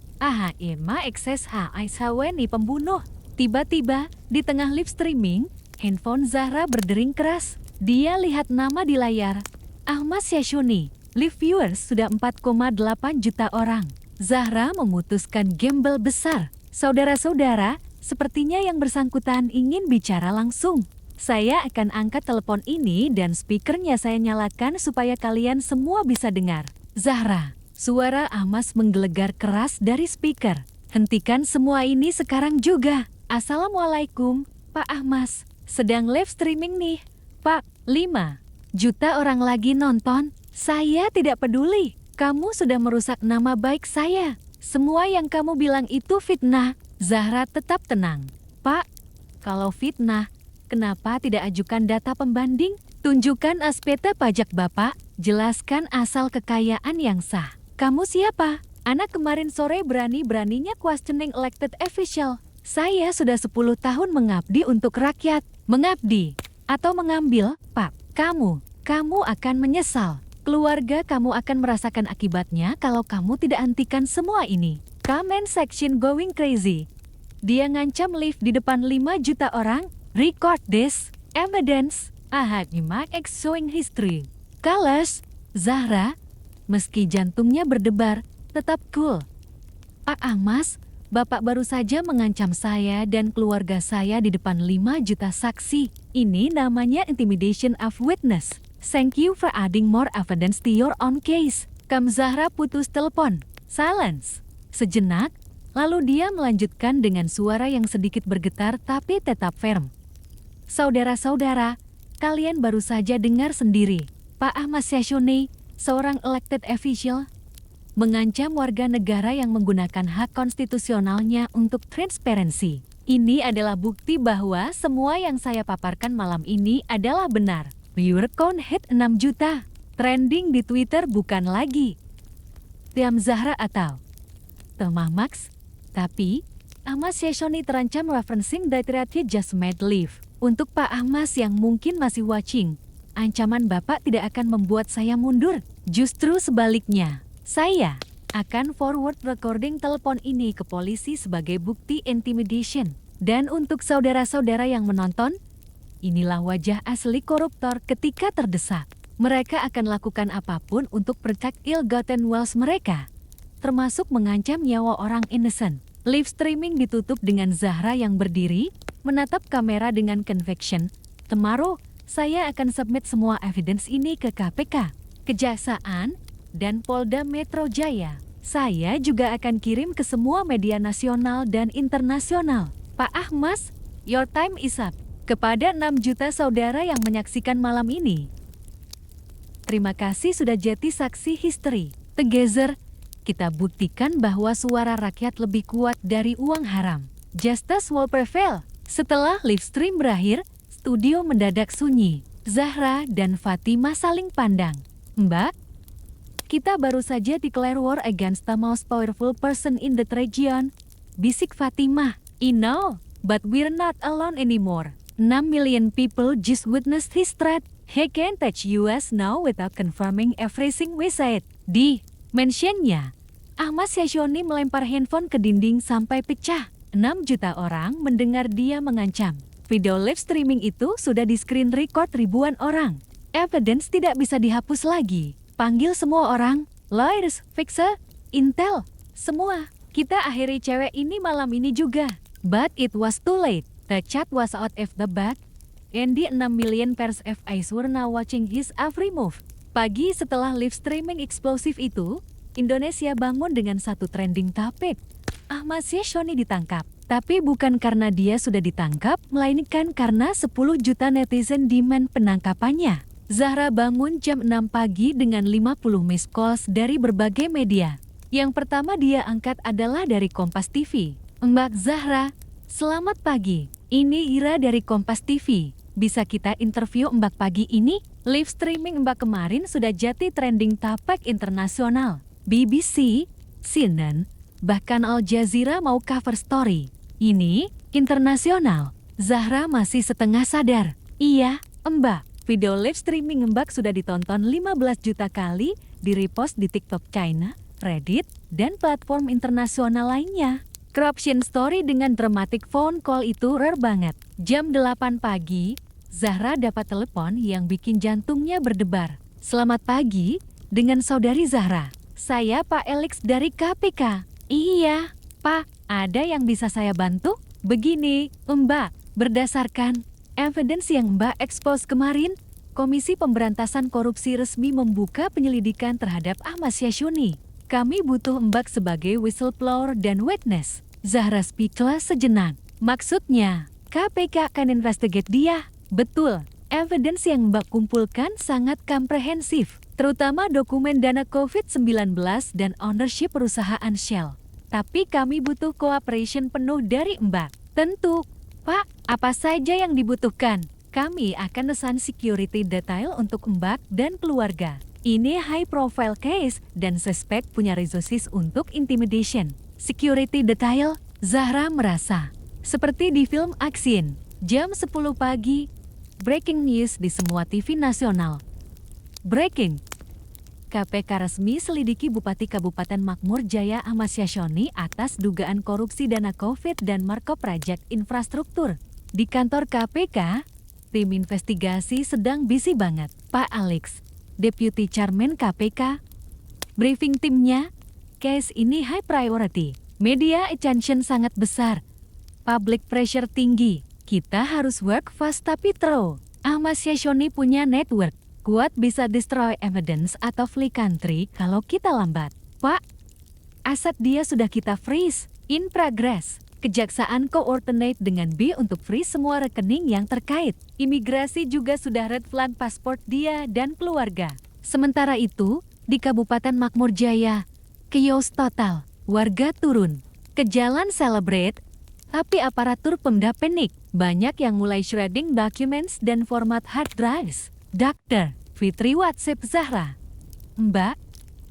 Ima XSHISHWNI pembunuh. Tiba-tiba, di tengah live streaming, handphone Zahra berdering keras. Dia lihat nama di layar. Ahmad Syahshoni. Live viewers sudah 4,8 juta orang. Zahra memutuskan gamble besar. Saudara-saudara, sepertinya yang bersangkutan ingin bicara langsung. Saya akan angkat telepon ini dan speakernya saya nyalakan supaya kalian semua bisa dengar. Zahra, suara Ahmad menggelegar keras dari speaker. Hentikan semua ini sekarang juga. Assalamualaikum, Pak Ahmad. Sedang live streaming nih. Pak, 5, juta orang lagi nonton. Saya tidak peduli. Kamu sudah merusak nama baik saya. Semua yang kamu bilang itu fitnah. Zahra tetap tenang. Pak, kalau fitnah, kenapa tidak ajukan data pembanding? Tunjukkan SPT pajak Bapak. Jelaskan asal kekayaan yang sah. Kamu siapa? Anak kemarin sore berani-beraninya questioning elected official. Saya sudah 10 tahun mengabdi untuk rakyat. Mengabdi atau mengambil, Pak. Kamu akan menyesal. Keluarga kamu akan merasakan akibatnya kalau kamu tidak hentikan semua ini. Comment section going crazy. Dia ngancam live di depan 5 juta orang. Record this. Evidence. Ahad nyimak X showing history. Kalas, Zahra, meski jantungnya berdebar, tetap cool. Pak Ahmas, Bapak baru saja mengancam saya dan keluarga saya di depan 5 juta saksi. Ini namanya intimidation of witness. Thank you for adding more evidence to your own case. Zahra putus telepon. Silence. Sejenak, lalu dia melanjutkan dengan suara yang sedikit bergetar tapi tetap firm. Saudara-saudara, kalian baru saja dengar sendiri. Pak Ahmad Syahshuni, seorang elected official, mengancam warga negara yang menggunakan hak konstitusionalnya untuk transparansi. Ini adalah bukti bahwa semua yang saya paparkan malam ini adalah benar. Viewer count hit 6 juta. Trending di Twitter bukan lagi Tiam Zahra atau Temah Max, tapi Ahmad Syahshuni terancam referencing that he just made live. Untuk Pak Ahmas yang mungkin masih watching, ancaman Bapak tidak akan membuat saya mundur. Justru sebaliknya. Saya akan forward recording telepon ini ke polisi sebagai bukti intimidation. Dan untuk saudara-saudara yang menonton, inilah wajah asli koruptor ketika terdesak. Mereka akan lakukan apapun untuk protect ill-gotten wealth mereka, termasuk mengancam nyawa orang innocent. Live streaming ditutup dengan Zahra yang berdiri, menatap kamera dengan conviction. Tomorrow, saya akan submit semua evidence ini ke KPK, Kejaksaan, dan Polda Metro Jaya. Saya juga akan kirim ke semua media nasional dan internasional. Pak Ahmas, your time is up. Kepada 6 juta saudara yang menyaksikan malam ini, terima kasih sudah jadi saksi history. Together, kita buktikan bahwa suara rakyat lebih kuat dari uang haram. Justice will prevail. Setelah live stream berakhir, studio mendadak sunyi. Zahra dan Fatimah saling pandang. Mbak, kita baru saja declare war against the most powerful person in the region. Bisik Fatimah. I know, but we're not alone anymore. 6 million people just witnessed his threat. He can't touch US now without confirming everything we said. Di mentionnya, Ahmad Syahshuni melempar handphone ke dinding sampai pecah. 6 juta orang mendengar dia mengancam. Video live streaming itu sudah di screen record ribuan orang. Evidence tidak bisa dihapus lagi. Panggil semua orang, lawyers, fixer, intel, semua. Kita akhiri cewek ini malam ini juga. But it was too late. The chat was out of the bag. And the 6 million pairs of eyes were now watching his every move. Pagi setelah live streaming eksplosif itu, Indonesia bangun dengan satu trending topic. Ahmad Syahshuni ditangkap. Tapi bukan karena dia sudah ditangkap, melainkan karena 10 juta netizen demand penangkapannya. Zahra bangun jam 6 pagi dengan 50 missed calls dari berbagai media. Yang pertama dia angkat adalah dari Kompas TV. Mbak Zahra, selamat pagi. Ini Ira dari Kompas TV. Bisa kita interview Mbak pagi ini? Live streaming Mbak kemarin sudah jadi trending topic internasional. BBC, CNN, bahkan Al Jazeera mau cover story. Ini internasional. Zahra masih setengah sadar. Iya, Mbak. Video live streaming Mbak sudah ditonton 15 juta kali, di-repost di TikTok China, Reddit, dan platform internasional lainnya. Corruption story dengan dramatic phone call itu rare banget. Jam 8 pagi, Zahra dapat telepon yang bikin jantungnya berdebar. Selamat pagi, dengan saudari Zahra. Saya Pak Elix dari KPK. Iya, Pak. Ada yang bisa saya bantu? Begini, Mbak, berdasarkan evidence yang Mbak expose kemarin, Komisi Pemberantasan Korupsi resmi membuka penyelidikan terhadap Ahmad Syahshuni. Kami butuh Mbak sebagai whistleblower dan witness. Zahra speechless sejenak. Maksudnya, KPK akan investigate dia? Betul. Evidence yang Mbak kumpulkan sangat komprehensif, terutama dokumen dana COVID-19 dan ownership perusahaan Shell. Tapi kami butuh cooperation penuh dari Mbak. Tentu, Pak, apa saja yang dibutuhkan? Kami akan pesan security detail untuk Mbak dan keluarga. Ini high profile case dan suspek punya resources untuk intimidation. Security detail, Zahra merasa seperti di film action. Jam 10 pagi, breaking news di semua TV nasional. Breaking. KPK resmi selidiki Bupati Kabupaten Makmur Jaya Ahmad Syahshoni atas dugaan korupsi dana COVID dan markup proyek infrastruktur. Di kantor KPK, tim investigasi sedang busy banget. Pak Alex, Deputy Chairman KPK, briefing timnya, case ini high priority. Media attention sangat besar. Public pressure tinggi. Kita harus work fast tapi thorough. Ahmad Syahshoni punya network kuat, bisa destroy evidence atau flee country kalau kita lambat. Pak, aset dia sudah kita freeze. In progress. Kejaksaan coordinate dengan B untuk freeze semua rekening yang terkait. Imigrasi juga sudah red flag pasport dia dan keluarga. Sementara itu, di Kabupaten Makmur Jaya, chaos total. Warga turun ke jalan celebrate, tapi aparatur Pemda panik. Banyak yang mulai shredding documents dan format hard drives. Dr. Fitri WhatsApp Zahra. Mbak,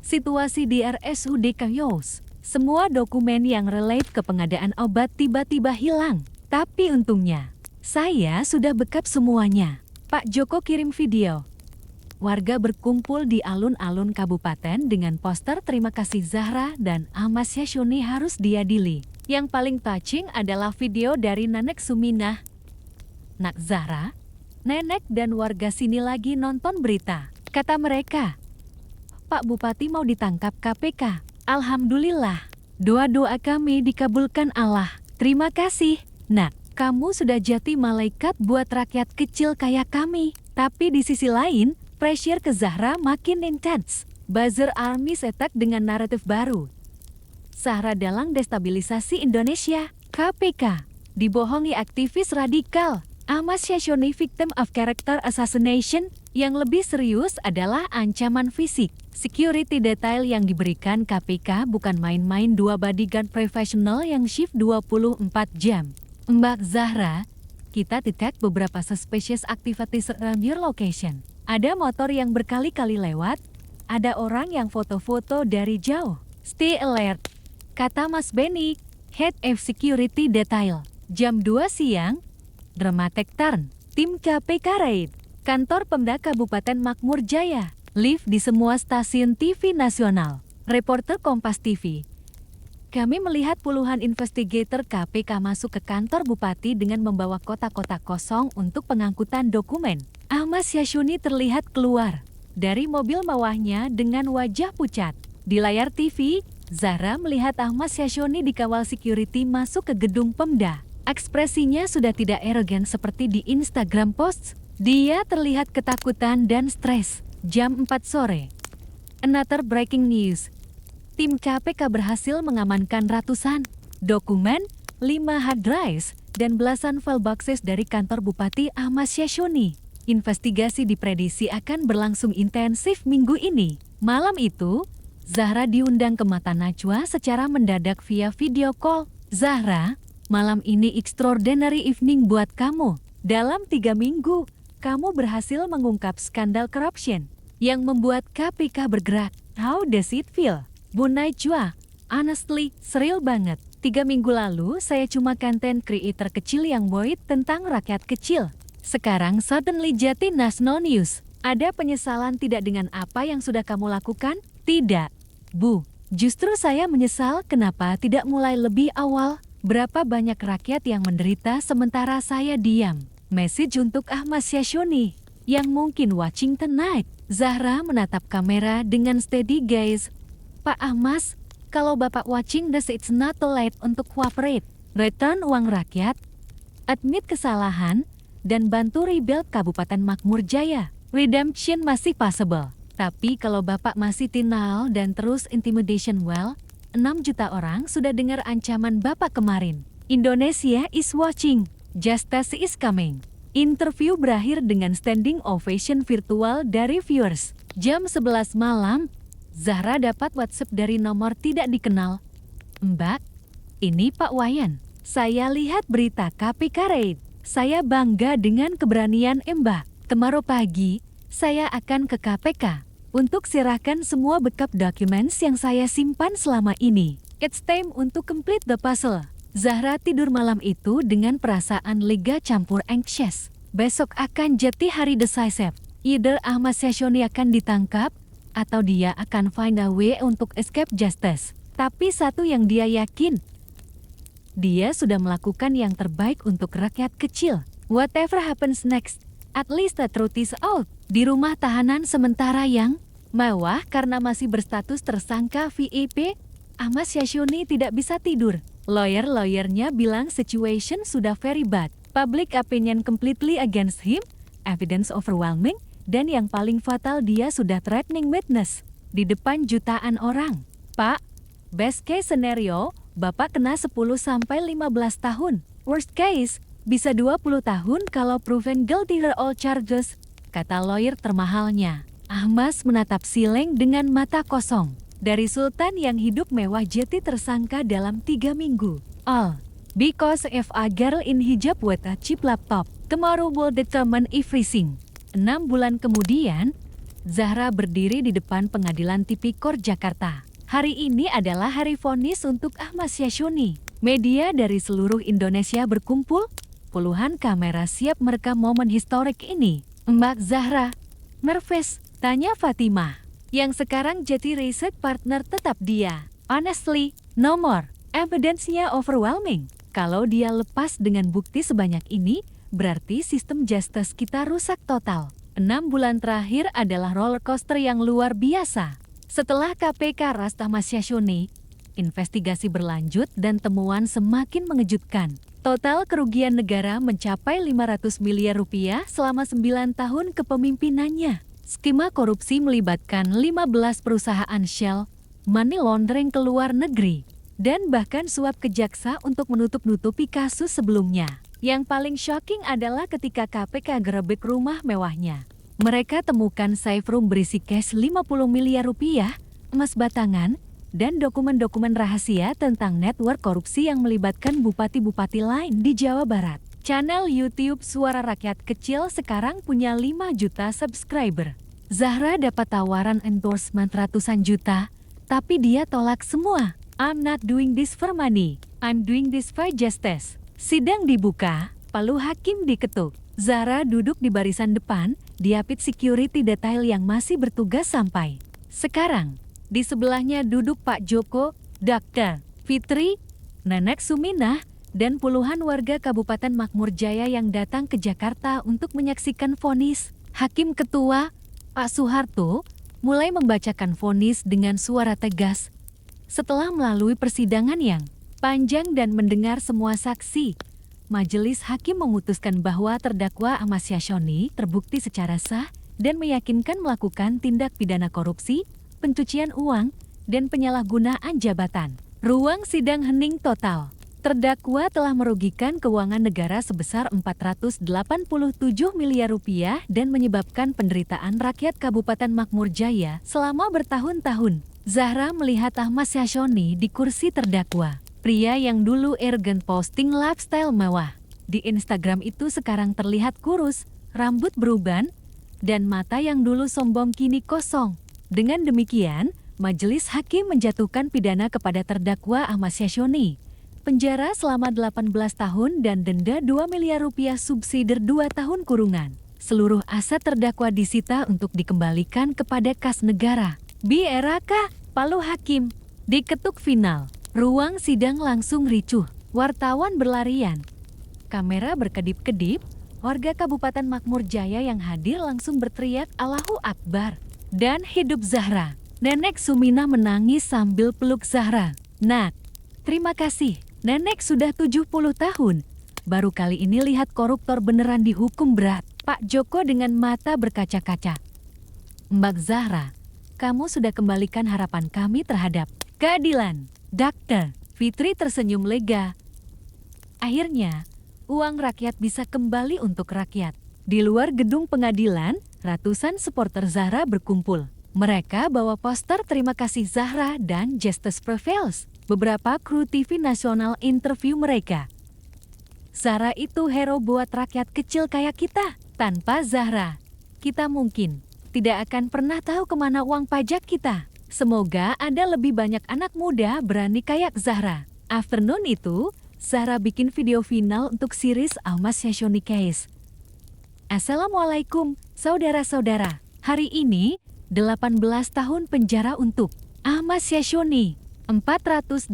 situasi di RSUD chaos. Semua dokumen yang relate ke pengadaan obat tiba-tiba hilang. Tapi untungnya, saya sudah backup semuanya. Pak Joko kirim video. Warga berkumpul di alun-alun kabupaten dengan poster terima kasih Zahra dan Ahmad Syahshoni harus diadili. Yang paling touching adalah video dari Nenek Suminah. Nak Zahra, nenek dan warga sini lagi nonton berita. Kata mereka, Pak Bupati mau ditangkap KPK. Alhamdulillah, doa-doa kami dikabulkan Allah. Terima kasih, Nak. Kamu sudah jadi malaikat buat rakyat kecil kayak kami. Tapi di sisi lain, pressure ke Zahra makin intens. Buzzer Army attack dengan naratif baru. Zahra dalang destabilisasi Indonesia. KPK dibohongi aktivis radikal. Ahmad Syahshoni victim of character assassination. Yang lebih serius adalah ancaman fisik. Security detail yang diberikan KPK bukan main-main, 2 bodyguard profesional yang shift 24 jam. Mbak Zahra, kita detect beberapa suspicious activities around your location. Ada motor yang berkali-kali lewat, ada orang yang foto-foto dari jauh. Stay alert, kata Mas Benny, Head of Security Detail. Jam 2 siang, dramatic turn, tim KPK raid kantor Pemda Kabupaten Makmur Jaya. Live di semua stasiun TV nasional. Reporter Kompas TV. Kami melihat puluhan investigator KPK masuk ke kantor Bupati dengan membawa kotak-kotak kosong untuk pengangkutan dokumen. Ahmad Syahshoni terlihat keluar dari mobil mewahnya dengan wajah pucat. Di layar TV, Zahra melihat Ahmad Syahshoni dikawal security masuk ke gedung Pemda. Ekspresinya sudah tidak arogan seperti di Instagram posts. Dia terlihat ketakutan dan stres. Jam 4 sore. Another breaking news. Tim KPK berhasil mengamankan ratusan dokumen, 5 hard drives, dan belasan file boxes dari kantor Bupati Ahmad Syahshoni. Investigasi diprediksi akan berlangsung intensif minggu ini. Malam itu, Zahra diundang ke Mata Najwa secara mendadak via video call. Zahra, malam ini extraordinary evening buat kamu. Dalam 3 minggu, kamu berhasil mengungkap skandal corruption yang membuat KPK bergerak. How does it feel? Bu Najwa, honestly, surreal banget. 3 minggu lalu, saya cuma content creator kecil yang worried tentang rakyat kecil. Sekarang suddenly jadi national news. Ada penyesalan tidak dengan apa yang sudah kamu lakukan? Tidak, Bu. Justru saya menyesal kenapa tidak mulai lebih awal. Berapa banyak rakyat yang menderita sementara saya diam. Message untuk Ahmad Syahshoni yang mungkin watching tonight. Zahra menatap kamera dengan steady gaze. Pak Ahmad, kalau Bapak watching this, it's not too late untuk cooperate. Return uang rakyat, admit kesalahan, dan bantu rebuild Kabupaten Makmur Jaya. Redemption masih possible. Tapi kalau Bapak masih denial dan terus intimidation, 6 juta orang sudah dengar ancaman Bapak kemarin. Indonesia is watching. Justice is coming. Interview berakhir dengan standing ovation virtual dari viewers. Jam 11 malam, Zahra dapat WhatsApp dari nomor tidak dikenal. "Mbak, ini Pak Wayan. Saya lihat berita KPK Raid. Saya bangga dengan keberanian Mbak. Tomorrow pagi, saya akan ke KPK untuk serahkan semua backup documents yang saya simpan selama ini. It's time untuk complete the puzzle." Zahra tidur malam itu dengan perasaan lega campur anxious. Besok akan jadi hari decisive. Either Ahmad Syahshoni akan ditangkap, atau dia akan find a way untuk escape justice. Tapi satu yang dia yakin, dia sudah melakukan yang terbaik untuk rakyat kecil. Whatever happens next, at least the truth is out. Di rumah tahanan sementara yang mewah karena masih berstatus tersangka VIP, Ahmad Syahshoni tidak bisa tidur. Lawyer-lawyernya bilang situation sudah very bad. Public opinion completely against him, evidence overwhelming, dan yang paling fatal dia sudah threatening witness di depan jutaan orang. "Pak, best case scenario, Bapak kena 10-15 tahun. Worst case, bisa 20 tahun kalau proven guilty of all charges," kata lawyer termahalnya. Ahmas menatap siling dengan mata kosong. Dari Sultan yang hidup mewah jadi tersangka dalam 3 minggu. All because if a girl in hijab with a cheap laptop, tomorrow will determine everything. 6 bulan kemudian, Zahra berdiri di depan Pengadilan Tipikor Jakarta. Hari ini adalah hari vonis untuk Ahmad Syahshoni. Media dari seluruh Indonesia berkumpul, puluhan kamera siap merekam momen historik ini. "Mbak Zahra, nervous?" tanya Fatimah, yang sekarang jadi research partner tetap dia. "Honestly, no more. Evidence-nya overwhelming. Kalau dia lepas dengan bukti sebanyak ini, berarti sistem justice kita rusak total." 6 bulan terakhir adalah roller coaster yang luar biasa. Setelah KPK arrest Ahmad Syahshoni, investigasi berlanjut dan temuan semakin mengejutkan. Total kerugian negara mencapai 500 miliar rupiah selama 9 tahun kepemimpinannya. Skema korupsi melibatkan 15 perusahaan shell, money laundering ke luar negeri, dan bahkan suap ke jaksa untuk menutup-nutupi kasus sebelumnya. Yang paling shocking adalah ketika KPK gerebek rumah mewahnya. Mereka temukan safe room berisi cash 50 miliar rupiah, emas batangan, dan dokumen-dokumen rahasia tentang network korupsi yang melibatkan bupati-bupati lain di Jawa Barat. Channel YouTube Suara Rakyat Kecil sekarang punya 5 juta subscriber. Zahra dapat tawaran endorsement ratusan juta, tapi dia tolak semua. "I'm not doing this for money. I'm doing this for justice." Sidang dibuka, palu hakim diketuk. Zahra duduk di barisan depan, diapit security detail yang masih bertugas sampai sekarang. Di sebelahnya duduk Pak Joko, Dr. Fitri, Nenek Suminah, dan puluhan warga Kabupaten Makmur Jaya yang datang ke Jakarta untuk menyaksikan vonis. Hakim Ketua, Pak Soeharto, mulai membacakan vonis dengan suara tegas. Setelah melalui persidangan yang panjang dan mendengar semua saksi, majelis hakim memutuskan bahwa terdakwa Ahmad Syahshoni terbukti secara sah dan meyakinkan melakukan tindak pidana korupsi, pencucian uang, dan penyalahgunaan jabatan. Ruang sidang hening total. Terdakwa telah merugikan keuangan negara sebesar 487 miliar rupiah dan menyebabkan penderitaan rakyat Kabupaten Makmur Jaya selama bertahun-tahun. Zahra melihat Ahmad Syahshoni di kursi terdakwa. Pria yang dulu arrogant posting lifestyle mewah di Instagram itu sekarang terlihat kurus, rambut beruban, dan mata yang dulu sombong kini kosong. Dengan demikian, majelis hakim menjatuhkan pidana kepada terdakwa Ahmad Syahshoni. Penjara selama 18 tahun dan denda 2 miliar rupiah subsidi 2 tahun kurungan. Seluruh aset terdakwa disita untuk dikembalikan kepada kas negara. "BRK, palu hakim." Diketuk final. Ruang sidang langsung ricuh. Wartawan berlarian. Kamera berkedip-kedip. Warga Kabupaten Makmur Jaya yang hadir langsung berteriak Allahu Akbar. Dan hidup Zahra. Nenek Suminah menangis sambil peluk Zahra. "Nak, terima kasih. Nenek sudah 70 tahun. Baru kali ini lihat koruptor beneran dihukum berat." Pak Joko dengan mata berkaca-kaca. "Mbak Zahra, kamu sudah kembalikan harapan kami terhadap keadilan." Dr. Fitri tersenyum lega. Akhirnya, uang rakyat bisa kembali untuk rakyat. Di luar gedung pengadilan, ratusan supporter Zahra berkumpul. Mereka bawa poster terima kasih Zahra dan Justice Prevails. Beberapa kru TV nasional interview mereka. Zahra itu hero buat rakyat kecil kayak kita. Tanpa Zahra, kita mungkin tidak akan pernah tahu kemana uang pajak kita. Semoga ada lebih banyak anak muda berani kayak Zahra. Afternoon itu, Zahra bikin video final untuk series Ahmad Syahshoni Case. Assalamualaikum, saudara-saudara. Hari ini, 18 tahun penjara untuk Ahmad Syahshoni. 487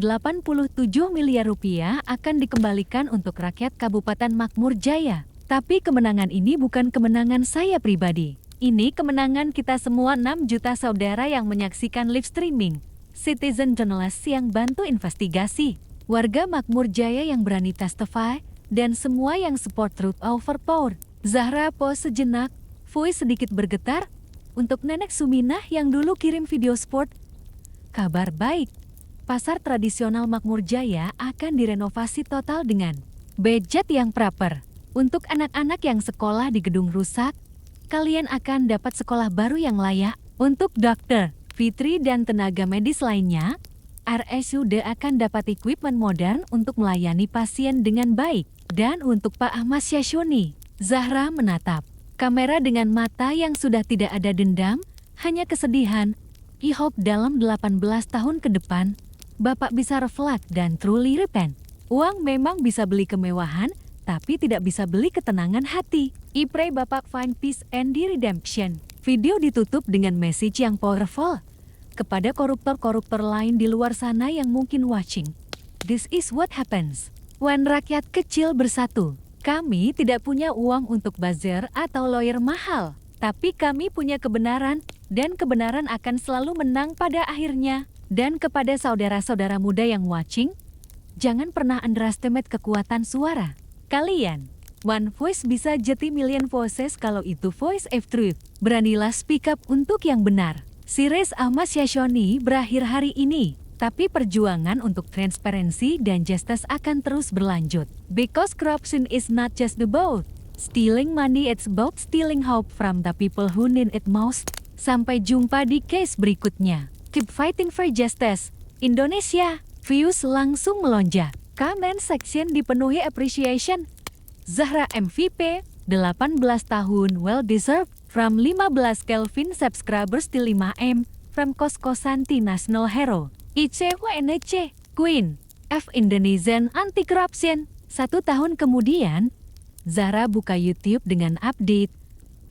miliar rupiah akan dikembalikan untuk rakyat Kabupaten Makmur Jaya. Tapi kemenangan ini bukan kemenangan saya pribadi. Ini kemenangan kita semua 6 juta saudara yang menyaksikan live streaming. Citizen journalist yang bantu investigasi. Warga Makmur Jaya yang berani testify, dan semua yang support truth over power. Zahra pause sejenak, voice sedikit bergetar. Untuk Nenek Suminah yang dulu kirim video sport. Kabar baik, pasar tradisional Makmur Jaya akan direnovasi total dengan budget yang proper. Untuk anak-anak yang sekolah di gedung rusak, kalian akan dapat sekolah baru yang layak. Untuk dokter, Fitri dan tenaga medis lainnya, RSUD akan dapat equipment modern untuk melayani pasien dengan baik. Dan untuk Pak Ahmad Syahshoni, Zahra menatap kamera dengan mata yang sudah tidak ada dendam, hanya kesedihan. I hope dalam 18 tahun ke depan, Bapak bisa reflect dan truly repent. Uang memang bisa beli kemewahan, tapi tidak bisa beli ketenangan hati. I pray Bapak find peace and the redemption. Video ditutup dengan message yang powerful. Kepada koruptor-koruptor lain di luar sana yang mungkin watching. This is what happens when rakyat kecil bersatu. Kami tidak punya uang untuk buzzer atau lawyer mahal. Tapi kami punya kebenaran, dan kebenaran akan selalu menang pada akhirnya. Dan kepada saudara-saudara muda yang watching, jangan pernah underestimate kekuatan suara kalian. One voice bisa jadi million voices kalau itu voice of truth. Beranilah speak up untuk yang benar. Series Ahmad Syahshoni berakhir hari ini, tapi perjuangan untuk transparansi dan justice akan terus berlanjut. Because corruption is not just about stealing money, it's about stealing hope from the people who need it most. Sampai jumpa di case berikutnya. Keep fighting for justice. Indonesia, views langsung melonjak. Comment section dipenuhi appreciation. Zahra MVP, 18 tahun, well deserved. From 15 Kelvin subscribers till 5M. From kos-kosan national hero. ICWNC, Queen, F Indonesian Anti-Corruption. 1 tahun kemudian, Zahra buka YouTube dengan update.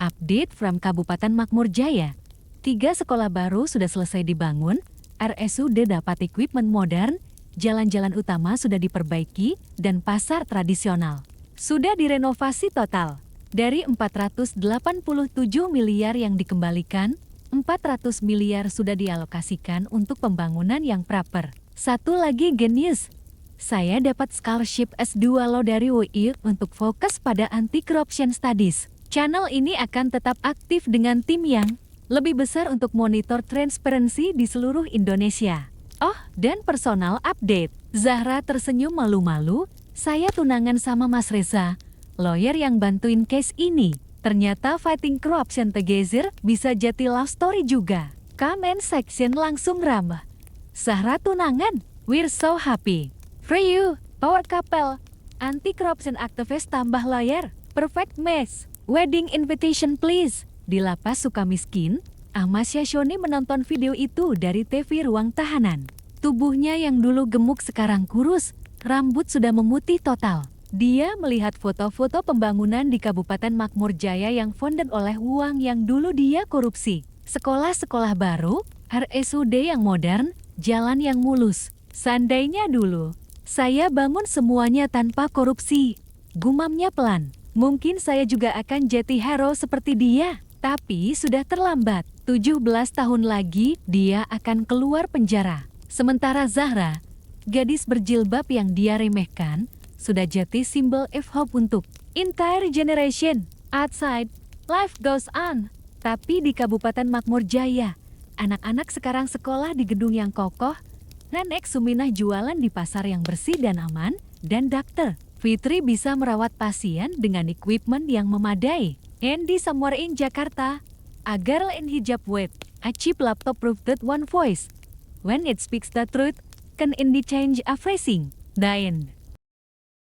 Update from Kabupaten Makmur Jaya. 3 sekolah baru sudah selesai dibangun, RSUD dapat equipment modern, jalan-jalan utama sudah diperbaiki, dan pasar tradisional sudah direnovasi total. Dari 487 miliar yang dikembalikan, 400 miliar sudah dialokasikan untuk pembangunan yang proper. Satu lagi genius, saya dapat scholarship S2 Law dari UI untuk fokus pada anti-corruption studies. Channel ini akan tetap aktif dengan tim yang lebih besar untuk monitor transparansi di seluruh Indonesia. Oh, dan personal update. Zahra tersenyum malu-malu, saya tunangan sama Mas Reza, lawyer yang bantuin case ini. Ternyata fighting corruption together bisa jadi love story juga. Comment section langsung ramah. Zahra tunangan, we're so happy. For you, power couple. Anti-corruption activist tambah lawyer. Perfect match. Wedding invitation please. Di lapas Sukamiskin, Ahmad Syahshoni menonton video itu dari TV ruang tahanan. Tubuhnya yang dulu gemuk sekarang kurus, rambut sudah memutih total. Dia melihat foto-foto pembangunan di Kabupaten Makmur Jaya yang funded oleh uang yang dulu dia korupsi. Sekolah-sekolah baru, RSUD yang modern, jalan yang mulus. Seandainya dulu, saya bangun semuanya tanpa korupsi. Gumamnya pelan. Mungkin saya juga akan jadi hero seperti dia. Tapi sudah terlambat. 17 tahun lagi, dia akan keluar penjara. Sementara Zahra, gadis berjilbab yang dia remehkan, sudah jadi simbol of hope untuk entire generation. Outside, life goes on. Tapi di Kabupaten Makmur Jaya, anak-anak sekarang sekolah di gedung yang kokoh, Nenek Suminah jualan di pasar yang bersih dan aman, dan dokter Fitri bisa merawat pasien dengan equipment yang memadai. Andy somewhere in Jakarta. A girl in hijab with a cheap laptop proved that one voice, when it speaks the truth, can indeed change everything. The end.